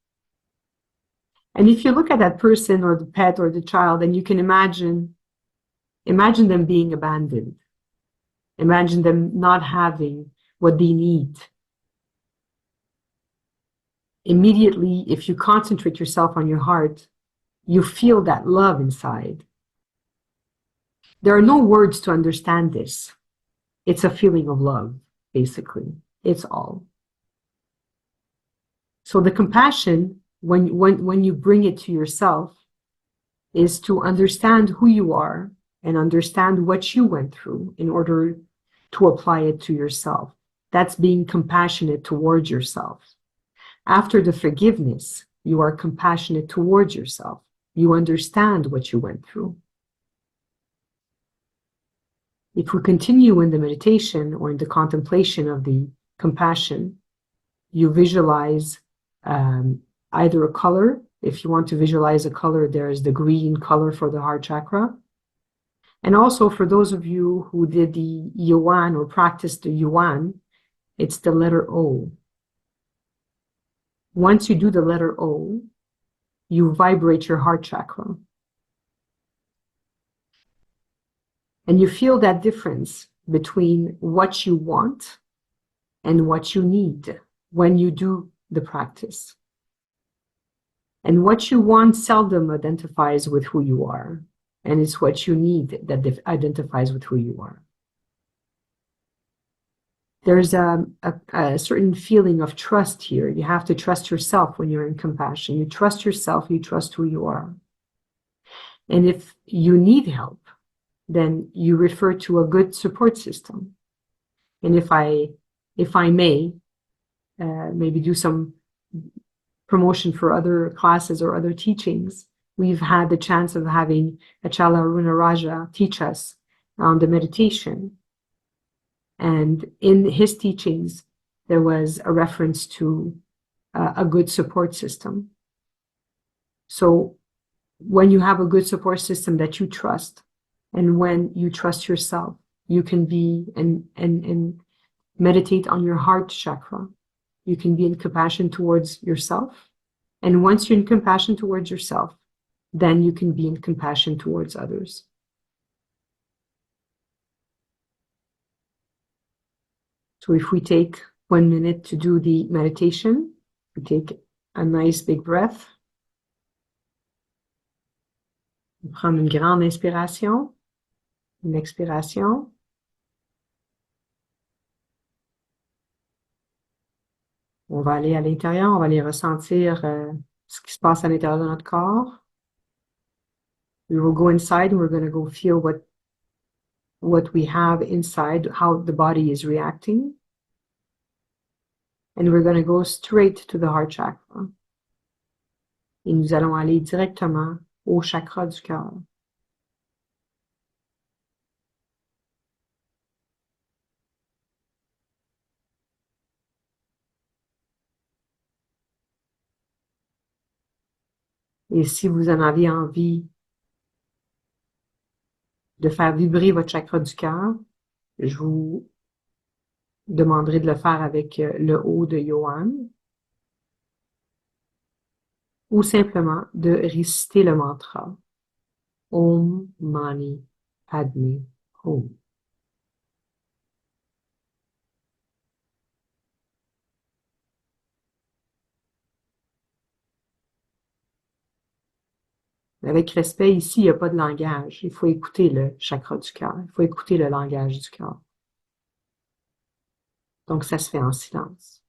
And if you look at that person or the pet or the child, and you can imagine them being abandoned. Imagine them not having what they need. Immediately, if you concentrate yourself on your heart, you feel that love inside. There are no words to understand this. It's a feeling of love, basically. It's all. So the compassion, when you bring it to yourself, is to understand who you are and understand what you went through in order to apply it to yourself. That's being compassionate towards yourself. After the forgiveness, you are compassionate towards yourself. You understand what you went through. If we continue in the meditation or in the contemplation of the compassion, you visualize either a color. If you want to visualize a color, there's the green color for the heart chakra. And also for those of you who did the yuan or practiced the yuan, it's the letter O. Once you do the letter O, you vibrate your heart chakra. And you feel that difference between what you want and what you need when you do the practice. And what you want seldom identifies with who you are. And it's what you need that identifies with who you are. There's a certain feeling of trust here. You have to trust yourself when you're in compassion. You trust yourself, you trust who you are. And if you need help, then you refer to a good support system. And if I may, maybe do some promotion for other classes or other teachings, we've had the chance of having Achala Aruna Raja teach us on the meditation. And in his teachings, there was a reference to a good support system. So when you have a good support system that you trust, and when you trust yourself, you can be and meditate on your heart chakra. You can be in compassion towards yourself. And once you're in compassion towards yourself, then you can be in compassion towards others. So if we take 1 minute to do the meditation, we take a nice big breath. On prend une grande inspiration, une expiration. On va aller à l'intérieur, on va aller ressentir ce qui se passe à l'intérieur de notre corps. We will go inside and we're going to go feel what we have inside, how the body is reacting. And we're going to go straight to the heart chakra. Et nous allons aller directement au chakra du cœur. Et si vous en avez envie de faire vibrer votre chakra du cœur, je vous demanderai de le faire avec le haut de Johan ou simplement de réciter le mantra Om Mani Padme Hum. Avec respect, ici, il n'y a pas de langage. Il faut écouter le chakra du cœur. Il faut écouter le langage du cœur. Donc, ça se fait en silence.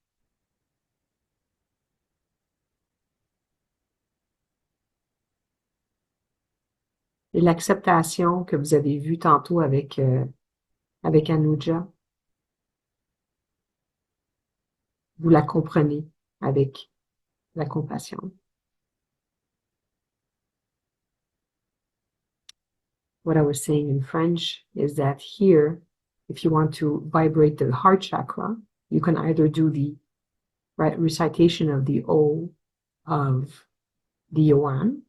Et l'acceptation que vous avez vue tantôt avec Anuja, vous la comprenez avec la compassion. What I was saying in French is that here, if you want to vibrate the heart chakra, you can either do the recitation of the O of the Yuan,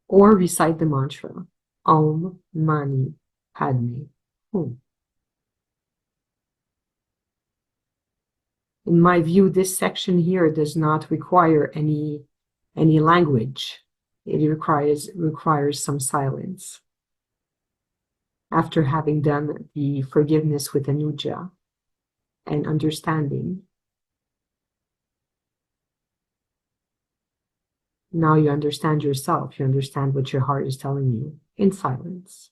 or recite the mantra Om Mani Padme Hum. In my view, this section here does not require any language. It requires some silence. After having done the forgiveness with Anuja and understanding, now you understand yourself. You understand what your heart is telling you in silence.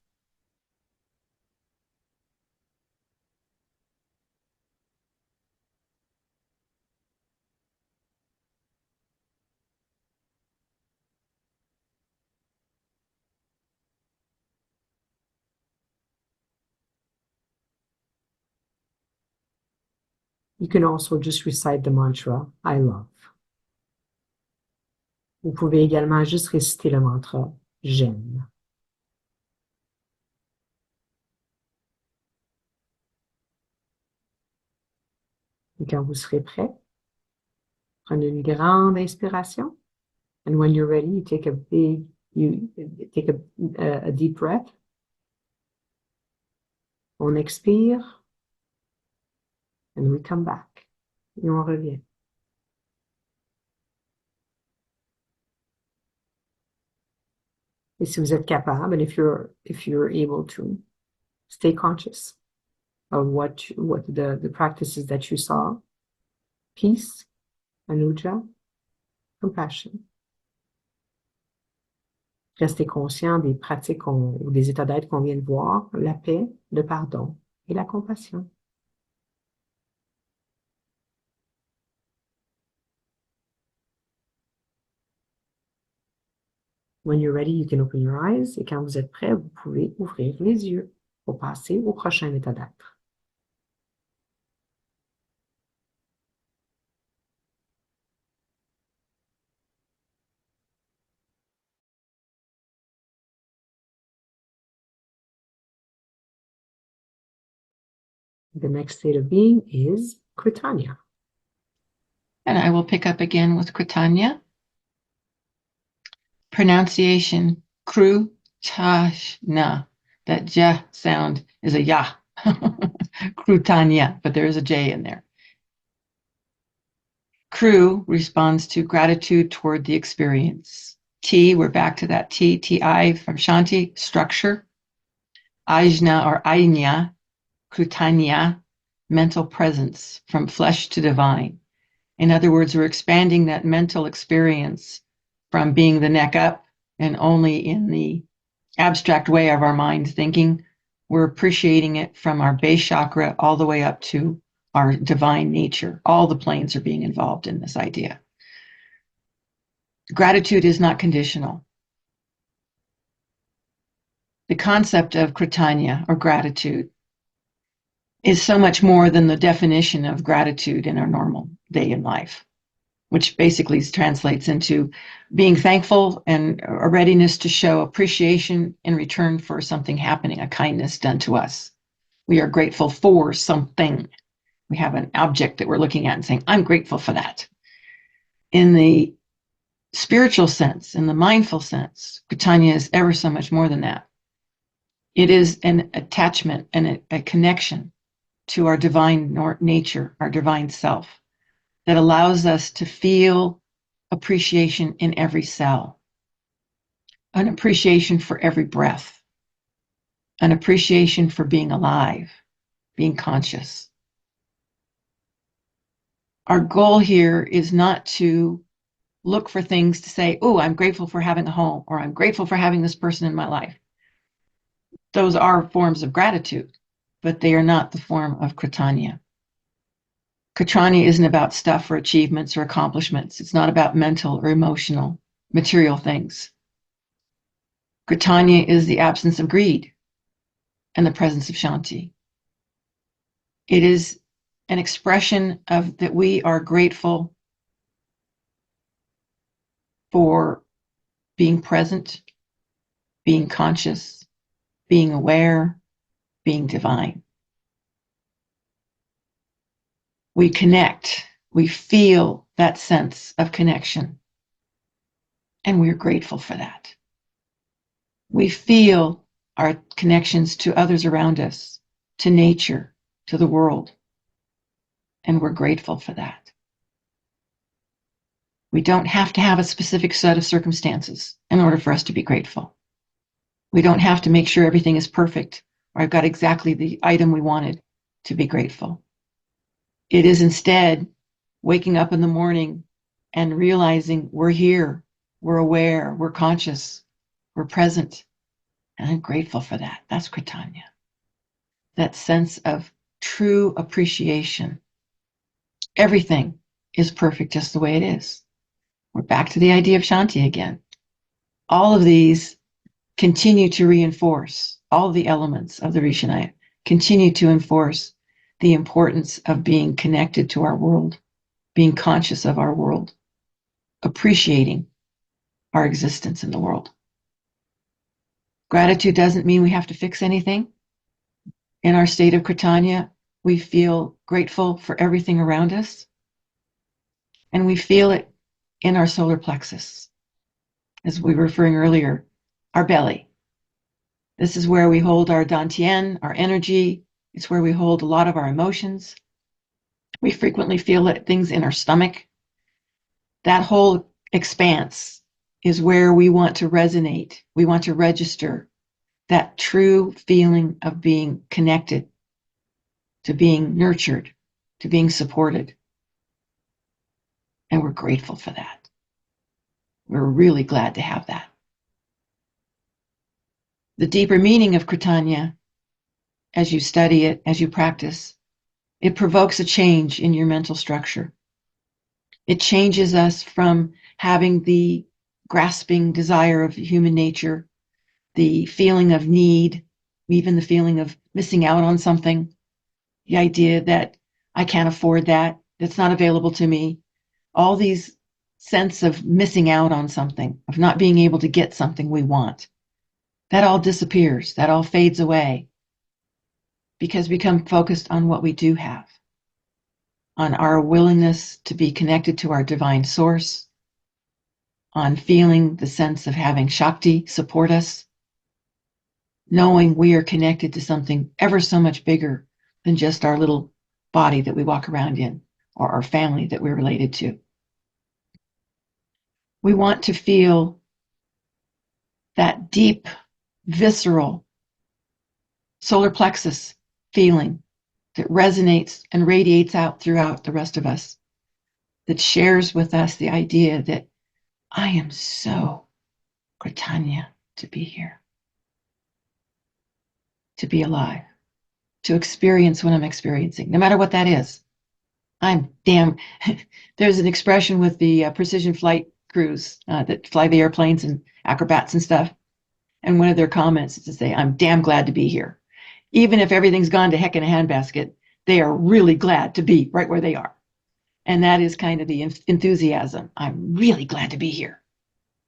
You can also just recite the mantra, I love. Vous pouvez également juste réciter le mantra, j'aime. Et quand vous serez prêt, prenez une grande inspiration. And when you're ready, you take a deep breath. On expire. And we come back. Et on revient. Et si vous êtes capable, and if you're able to, stay conscious of what the practices that you saw. Peace, Anuja, compassion. Restez conscient des pratiques ou des états d'être qu'on vient de voir, la paix, le pardon et la compassion. When you're ready, you can open your eyes. Et quand vous êtes prêt, vous pouvez ouvrir les yeux pour passer au prochain état d'être. The next state of being is Kritanya. And I will pick up again with Kritanya. Pronunciation, Krutashna. That J sound is a ya. Krutanya, but there is a J in there. Kru responds to gratitude toward the experience. T, we're back to that T, T-I from Shanti, structure. Ajna or Ainya, Krutanya, mental presence, from flesh to divine. In other words, we're expanding that mental experience from being the neck up and only in the abstract way of our mind thinking. We're appreciating it from our base chakra all the way up to our divine nature. All the planes are being involved in this idea. Gratitude is not conditional. The concept of Kritanya or gratitude is so much more than the definition of gratitude in our normal day in life, which basically translates into being thankful and a readiness to show appreciation in return for something happening, a kindness done to us. We are grateful for something. We have an object that we're looking at and saying, I'm grateful for that. In the spiritual sense, in the mindful sense, Kritanya is ever so much more than that. It is an attachment and a connection to our divine nature, our divine self, that allows us to feel appreciation in every cell, an appreciation for every breath, an appreciation for being alive, being conscious. Our goal here is not to look for things to say, oh, I'm grateful for having a home, or I'm grateful for having this person in my life. Those are forms of gratitude, but they are not the form of Kritanya. Kritanya isn't about stuff or achievements or accomplishments. It's not about mental or emotional, material things. Kritanya is the absence of greed and the presence of Shanti. It is an expression of that we are grateful for being present, being conscious, being aware, being divine. We connect, we feel that sense of connection, and we're grateful for that. We feel our connections to others around us, to nature, to the world, and we're grateful for that. We don't have to have a specific set of circumstances in order for us to be grateful. We don't have to make sure everything is perfect or I've got exactly the item we wanted to be grateful. It is instead waking up in the morning and realizing we're here, we're aware, we're conscious, we're present, and I'm grateful for that. That's Kritanya. That sense of true appreciation. Everything is perfect just the way it is. We're back to the idea of Shanti again. All of these continue to reinforce, all of the elements of the Rshinaya continue to enforce the importance of being connected to our world, being conscious of our world, appreciating our existence in the world. Gratitude doesn't mean we have to fix anything. In our state of Kritanya, we feel grateful for everything around us, and we feel it in our solar plexus, as we were referring earlier, our belly. This is where we hold our dantian, our energy. It's where we hold a lot of our emotions. We frequently feel things in our stomach. That whole expanse is where we want to resonate. We want to register that true feeling of being connected, to being nurtured, to being supported. And we're grateful for that. We're really glad to have that. The deeper meaning of Kritanya, as you study it, as you practice, it provokes a change in your mental structure. It changes us from having the grasping desire of human nature, the feeling of need, even the feeling of missing out on something, the idea that I can't afford that, it's not available to me, all these sense of missing out on something, of not being able to get something we want. That all disappears, that all fades away, because we become focused on what we do have, on our willingness to be connected to our divine source, on feeling the sense of having Shakti support us, knowing we are connected to something ever so much bigger than just our little body that we walk around in, or our family that we're related to. We want to feel that deep, visceral solar plexus feeling that resonates and radiates out throughout the rest of us, that shares with us the idea that I am so Kritanya to be here, to be alive, to experience what I'm experiencing, no matter what that is. I'm damn, there's an expression with the precision flight crews that fly the airplanes and acrobats and stuff. And one of their comments is to say, I'm damn glad to be here. Even if everything's gone to heck in a handbasket, they are really glad to be right where they are. And that is kind of the enthusiasm. I'm really glad to be here.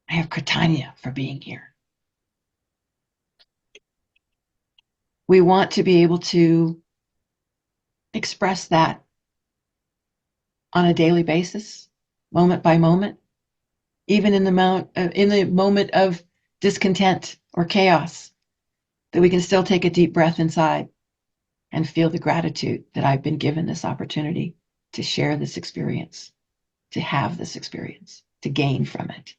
I have Kritanya for being here. We want to be able to express that on a daily basis, moment by moment. even in the moment of discontent or chaos, that we can still take a deep breath inside and feel the gratitude that I've been given this opportunity to share this experience, to have this experience, to gain from it.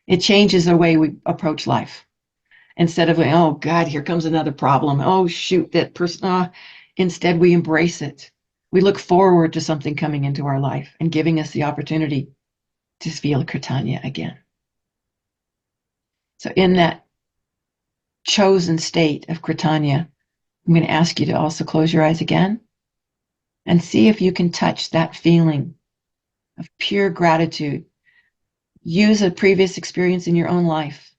It changes the way we approach life. Instead of like, oh God, here comes another problem. Oh shoot, that person. Instead, we embrace it. We look forward to something coming into our life and giving us the opportunity to feel Kritanya again. So in that chosen state of Kritanya, I'm going to ask you to also close your eyes again and see if you can touch that feeling of pure gratitude. Use a previous experience in your own life,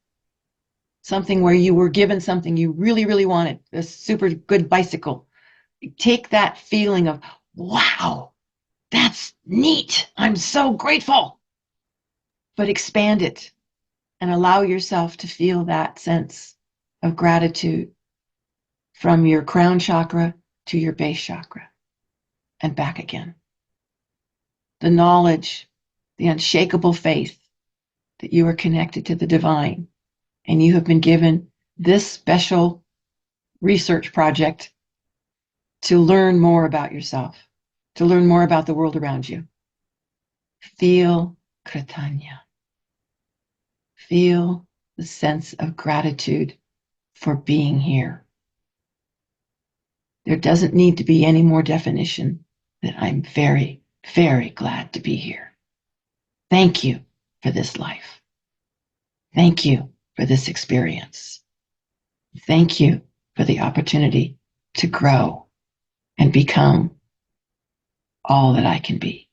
something where you were given something you really, really wanted, a super good bicycle. Take that feeling of, wow, that's neat. I'm so grateful. But expand it and allow yourself to feel that sense of gratitude from your crown chakra to your base chakra and back again. The knowledge, the unshakable faith that you are connected to the divine and you have been given this special research project to learn more about yourself, to learn more about the world around you. Feel Kritanya. Feel the sense of gratitude for being here. There doesn't need to be any more definition that I'm very, very glad to be here. Thank you for this life. Thank you for this experience. Thank you for the opportunity to grow and become all that I can be.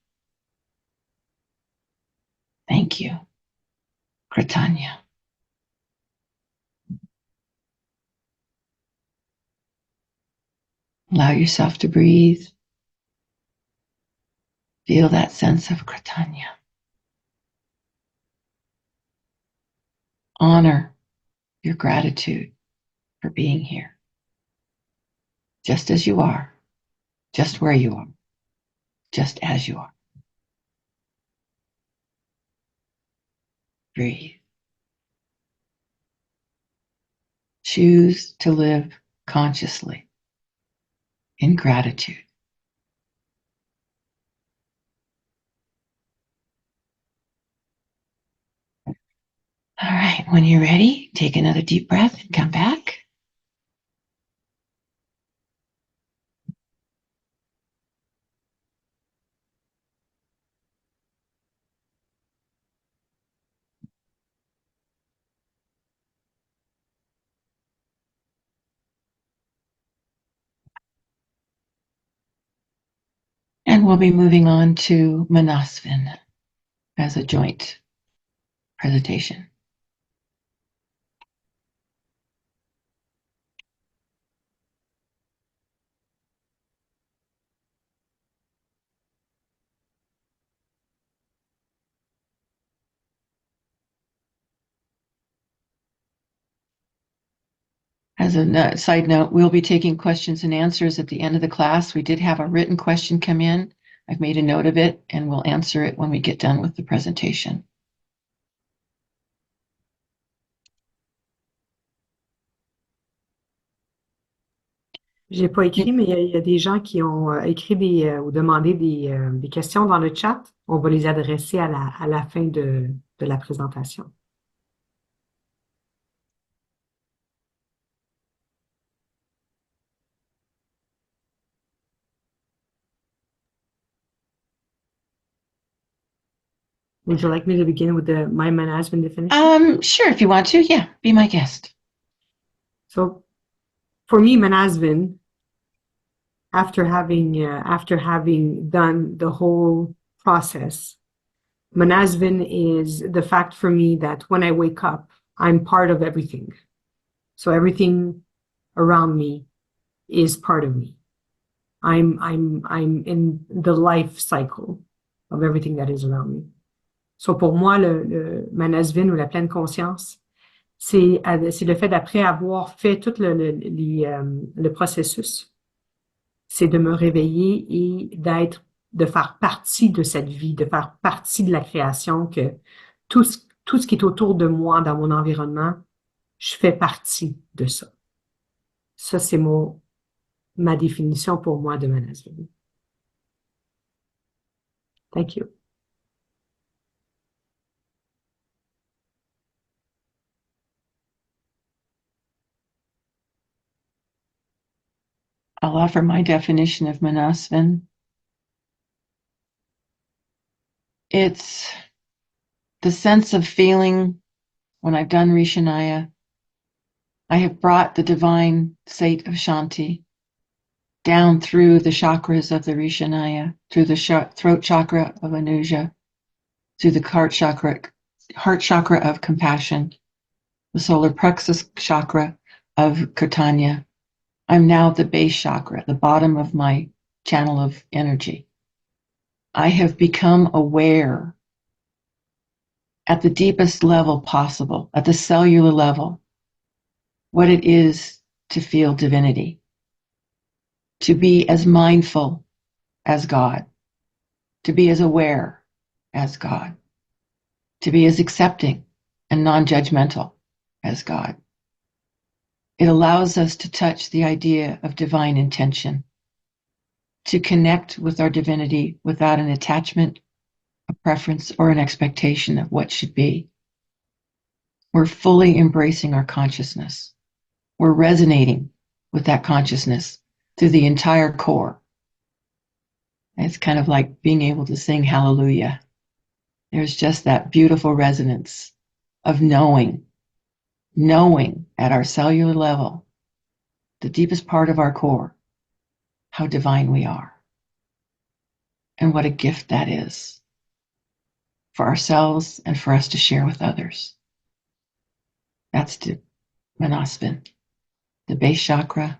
Thank you, Kritanya. Allow yourself to breathe. Feel that sense of Kritanya. Honor your gratitude for being here, just as you are, just where you are, just as you are. Breathe. Choose to live consciously in gratitude. All right, when you're ready, take another deep breath and come back. And we'll be moving on to Manasvin as a joint presentation. As a side note, we'll be taking questions and answers at the end of the class. We did have a written question come in. I've made a note of it, and we'll answer it when we get done with the presentation. J'ai pas écrit, mais il y a des gens qui ont écrit ou demandé des questions dans le chat. On va les adresser à la fin de la présentation. Would you like me to begin with my Manasvin definition? Sure, if you want to. Yeah, be my guest. So, for me, Manasvin, after having done the whole process, Manasvin is the fact for me that when I wake up, I'm part of everything. So everything around me is part of me. I'm in the life cycle of everything that is around me. So pour moi, le Manasvin ou la pleine conscience, c'est le fait d'après avoir fait tout le processus, c'est de me réveiller et de faire partie de cette vie, de faire partie de la création, que tout ce qui est autour de moi, dans mon environnement, je fais partie de ça. Ça, c'est ma définition pour moi de management. Thank you. I'll offer my definition of Manasvan. It's the sense of feeling when I've done Rshinaya, I have brought the divine state of Shanti down through the chakras of the Rshinaya, through the throat chakra of Anuja, through the heart chakra of compassion, the solar plexus chakra of Kirtanya. I'm now the base chakra, the bottom of my channel of energy. I have become aware at the deepest level possible, at the cellular level, what it is to feel divinity, to be as mindful as God, to be as aware as God, to be as accepting and non-judgmental as God. It allows us to touch the idea of divine intention, to connect with our divinity without an attachment, a preference, or an expectation of what should be. We're fully embracing our consciousness. We're resonating with that consciousness through the entire core. It's kind of like being able to sing hallelujah. There's just that beautiful resonance of knowing at our cellular level, the deepest part of our core, how divine we are. And what a gift that is for ourselves and for us to share with others. That's the Manasvan, the base chakra,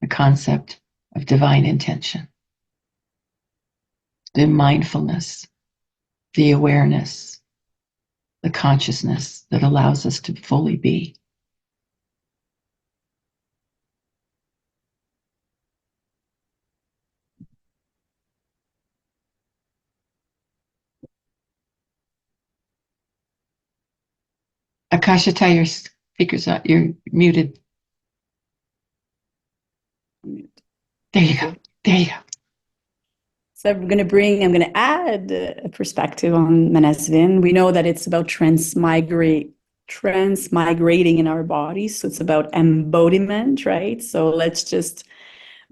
the concept of divine intention, the mindfulness, the awareness, the consciousness that allows us to fully be. Akashita, your speaker's up. You're muted. There you go. There you go. So I'm going to add a perspective on Manasvin. We know that it's about transmigrating in our bodies. So it's about embodiment, right? So let's just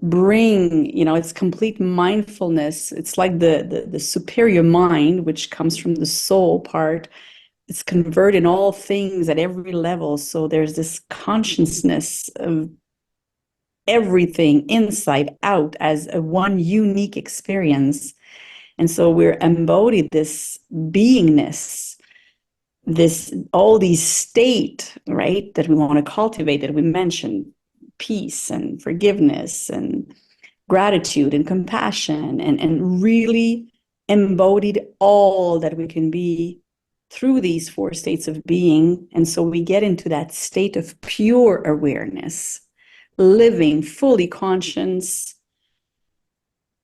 bring, it's complete mindfulness. It's like the superior mind, which comes from the soul part. It's converting all things at every level. So there's this consciousness of everything inside out as a one unique experience. And so we're embodied this beingness, all these state, right, that we want to cultivate, that we mentioned, peace and forgiveness and gratitude and compassion, and really embodied all that we can be through these four states of being. And so we get into that state of pure awareness, living fully conscious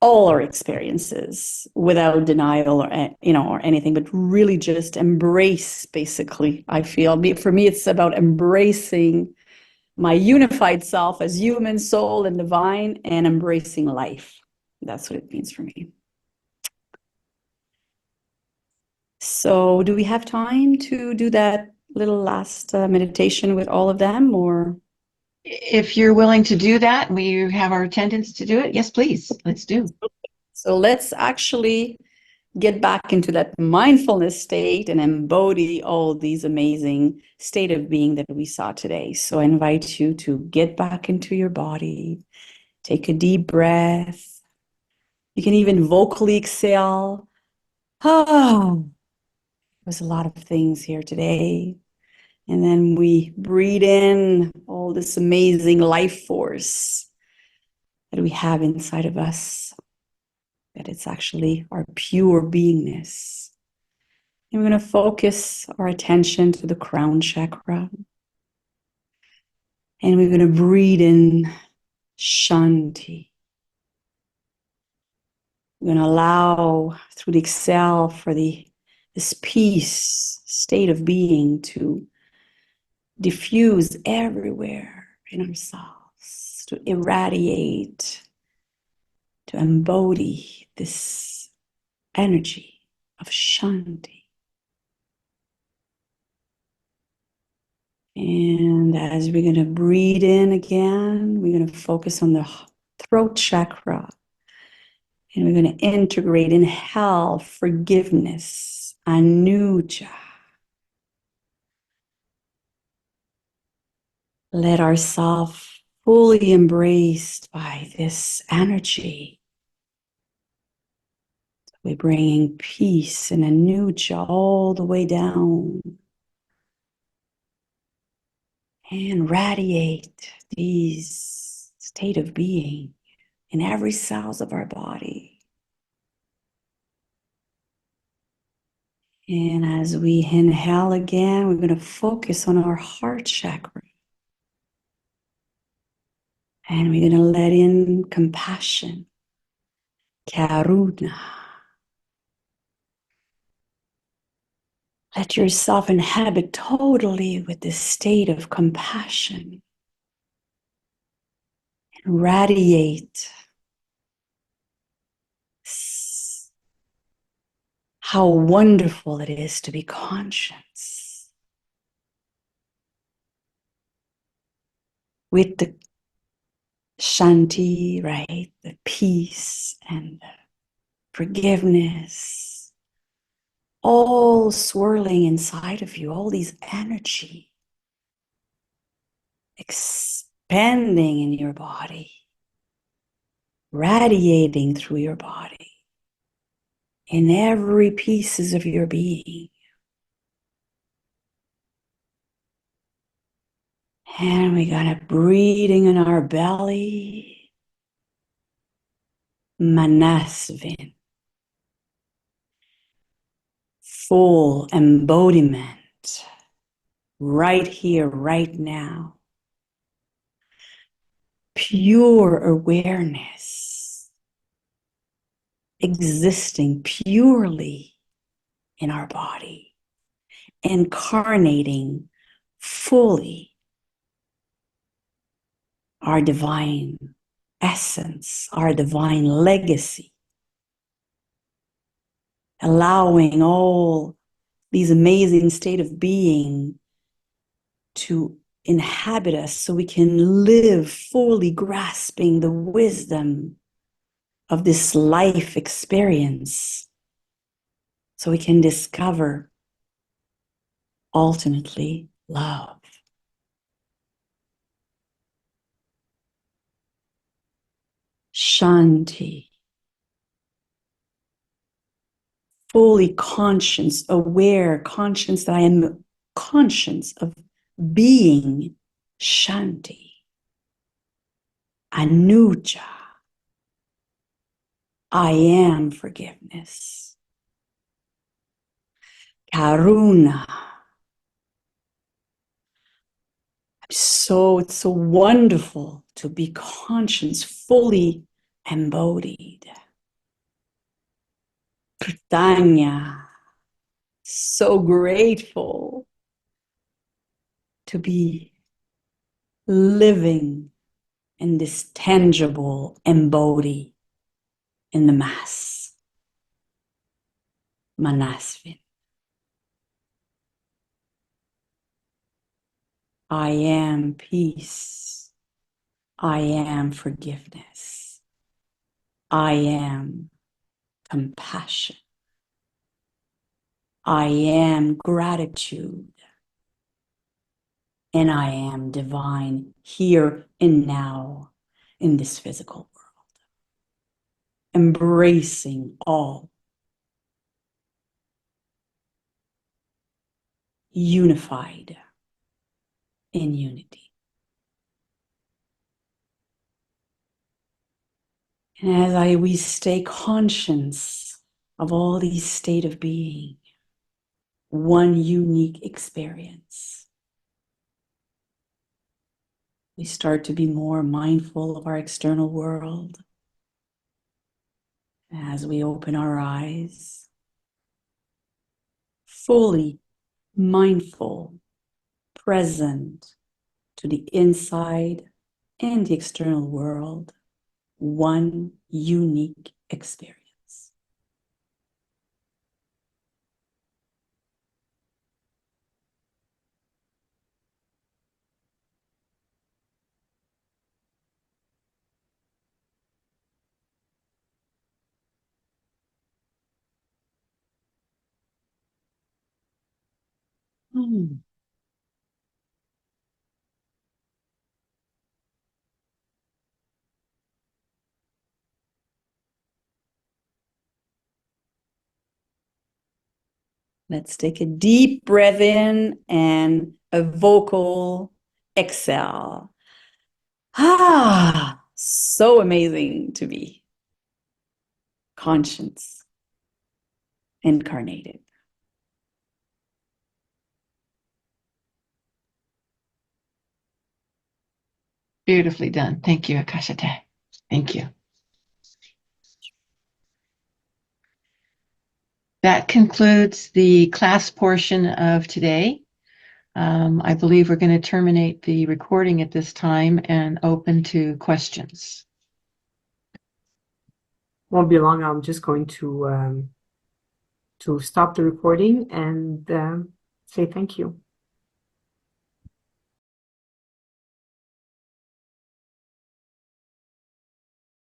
all our experiences without denial or anything, but really just embrace, basically. I feel for me it's about embracing my unified self as human, soul, and divine, and embracing life. That's what it means for me. So do we have time to do that little last meditation with all of them, or? If you're willing to do that, we have our attendants to do it. Yes, please. Let's do. So let's actually get back into that mindfulness state and embody all these amazing state of being that we saw today. So I invite you to get back into your body, take a deep breath. You can even vocally exhale. There's a lot of things here today. And then we breathe in all this amazing life force that we have inside of us, that it's actually our pure beingness. And we're going to focus our attention to the crown chakra. And we're going to breathe in Shanti. We're going to allow through the exhale for the this peace state of being to diffuse everywhere in ourselves, to irradiate, to embody this energy of Shanti. And as we're going to breathe in again, we're going to focus on the throat chakra. And we're going to integrate, inhale, forgiveness, anuja. Let ourselves fully embraced by this energy. We're bringing peace and anuja all the way down. And radiate these state of being in every cells of our body. And as we inhale again, we're going to focus on our heart chakra. And we're going to let in compassion, karuna. Let yourself inhabit totally with this state of compassion. And radiate how wonderful it is to be conscious. With the Shanti, right? The peace and the forgiveness, all swirling inside of you, all these energy expanding in your body, radiating through your body, in every pieces of your being. And we got it breathing in our belly, Manasvin. Full embodiment right here, right now. Pure awareness existing purely in our body, incarnating fully our divine essence, our divine legacy, allowing all these amazing state of being to inhabit us so we can live fully grasping the wisdom of this life experience, so we can discover ultimately love. Shanti. Fully conscious, aware, conscious that I am conscious of being Shanti. Anuja. I am forgiveness. Karuna. It's so wonderful to be conscious, fully embodied. Kritanya. So grateful to be living in this tangible embody in the mass. Manasvin. I am peace. I am forgiveness. I am compassion. I am gratitude. And I am divine here and now in this physical world. Embracing all. Unified in unity. And as we stay conscious of all these state of being, one unique experience, we start to be more mindful of our external world. As we open our eyes, fully mindful, present to the inside and the external world, one unique experience. Hmm. Let's take a deep breath in and a vocal exhale. Ah, so amazing to be conscious, incarnated. Beautifully done. Thank you, Akashate. Thank you. That concludes the class portion of today. I believe we're going to terminate the recording at this time and open to questions. Won't be long. I'm just going to stop the recording and say thank you.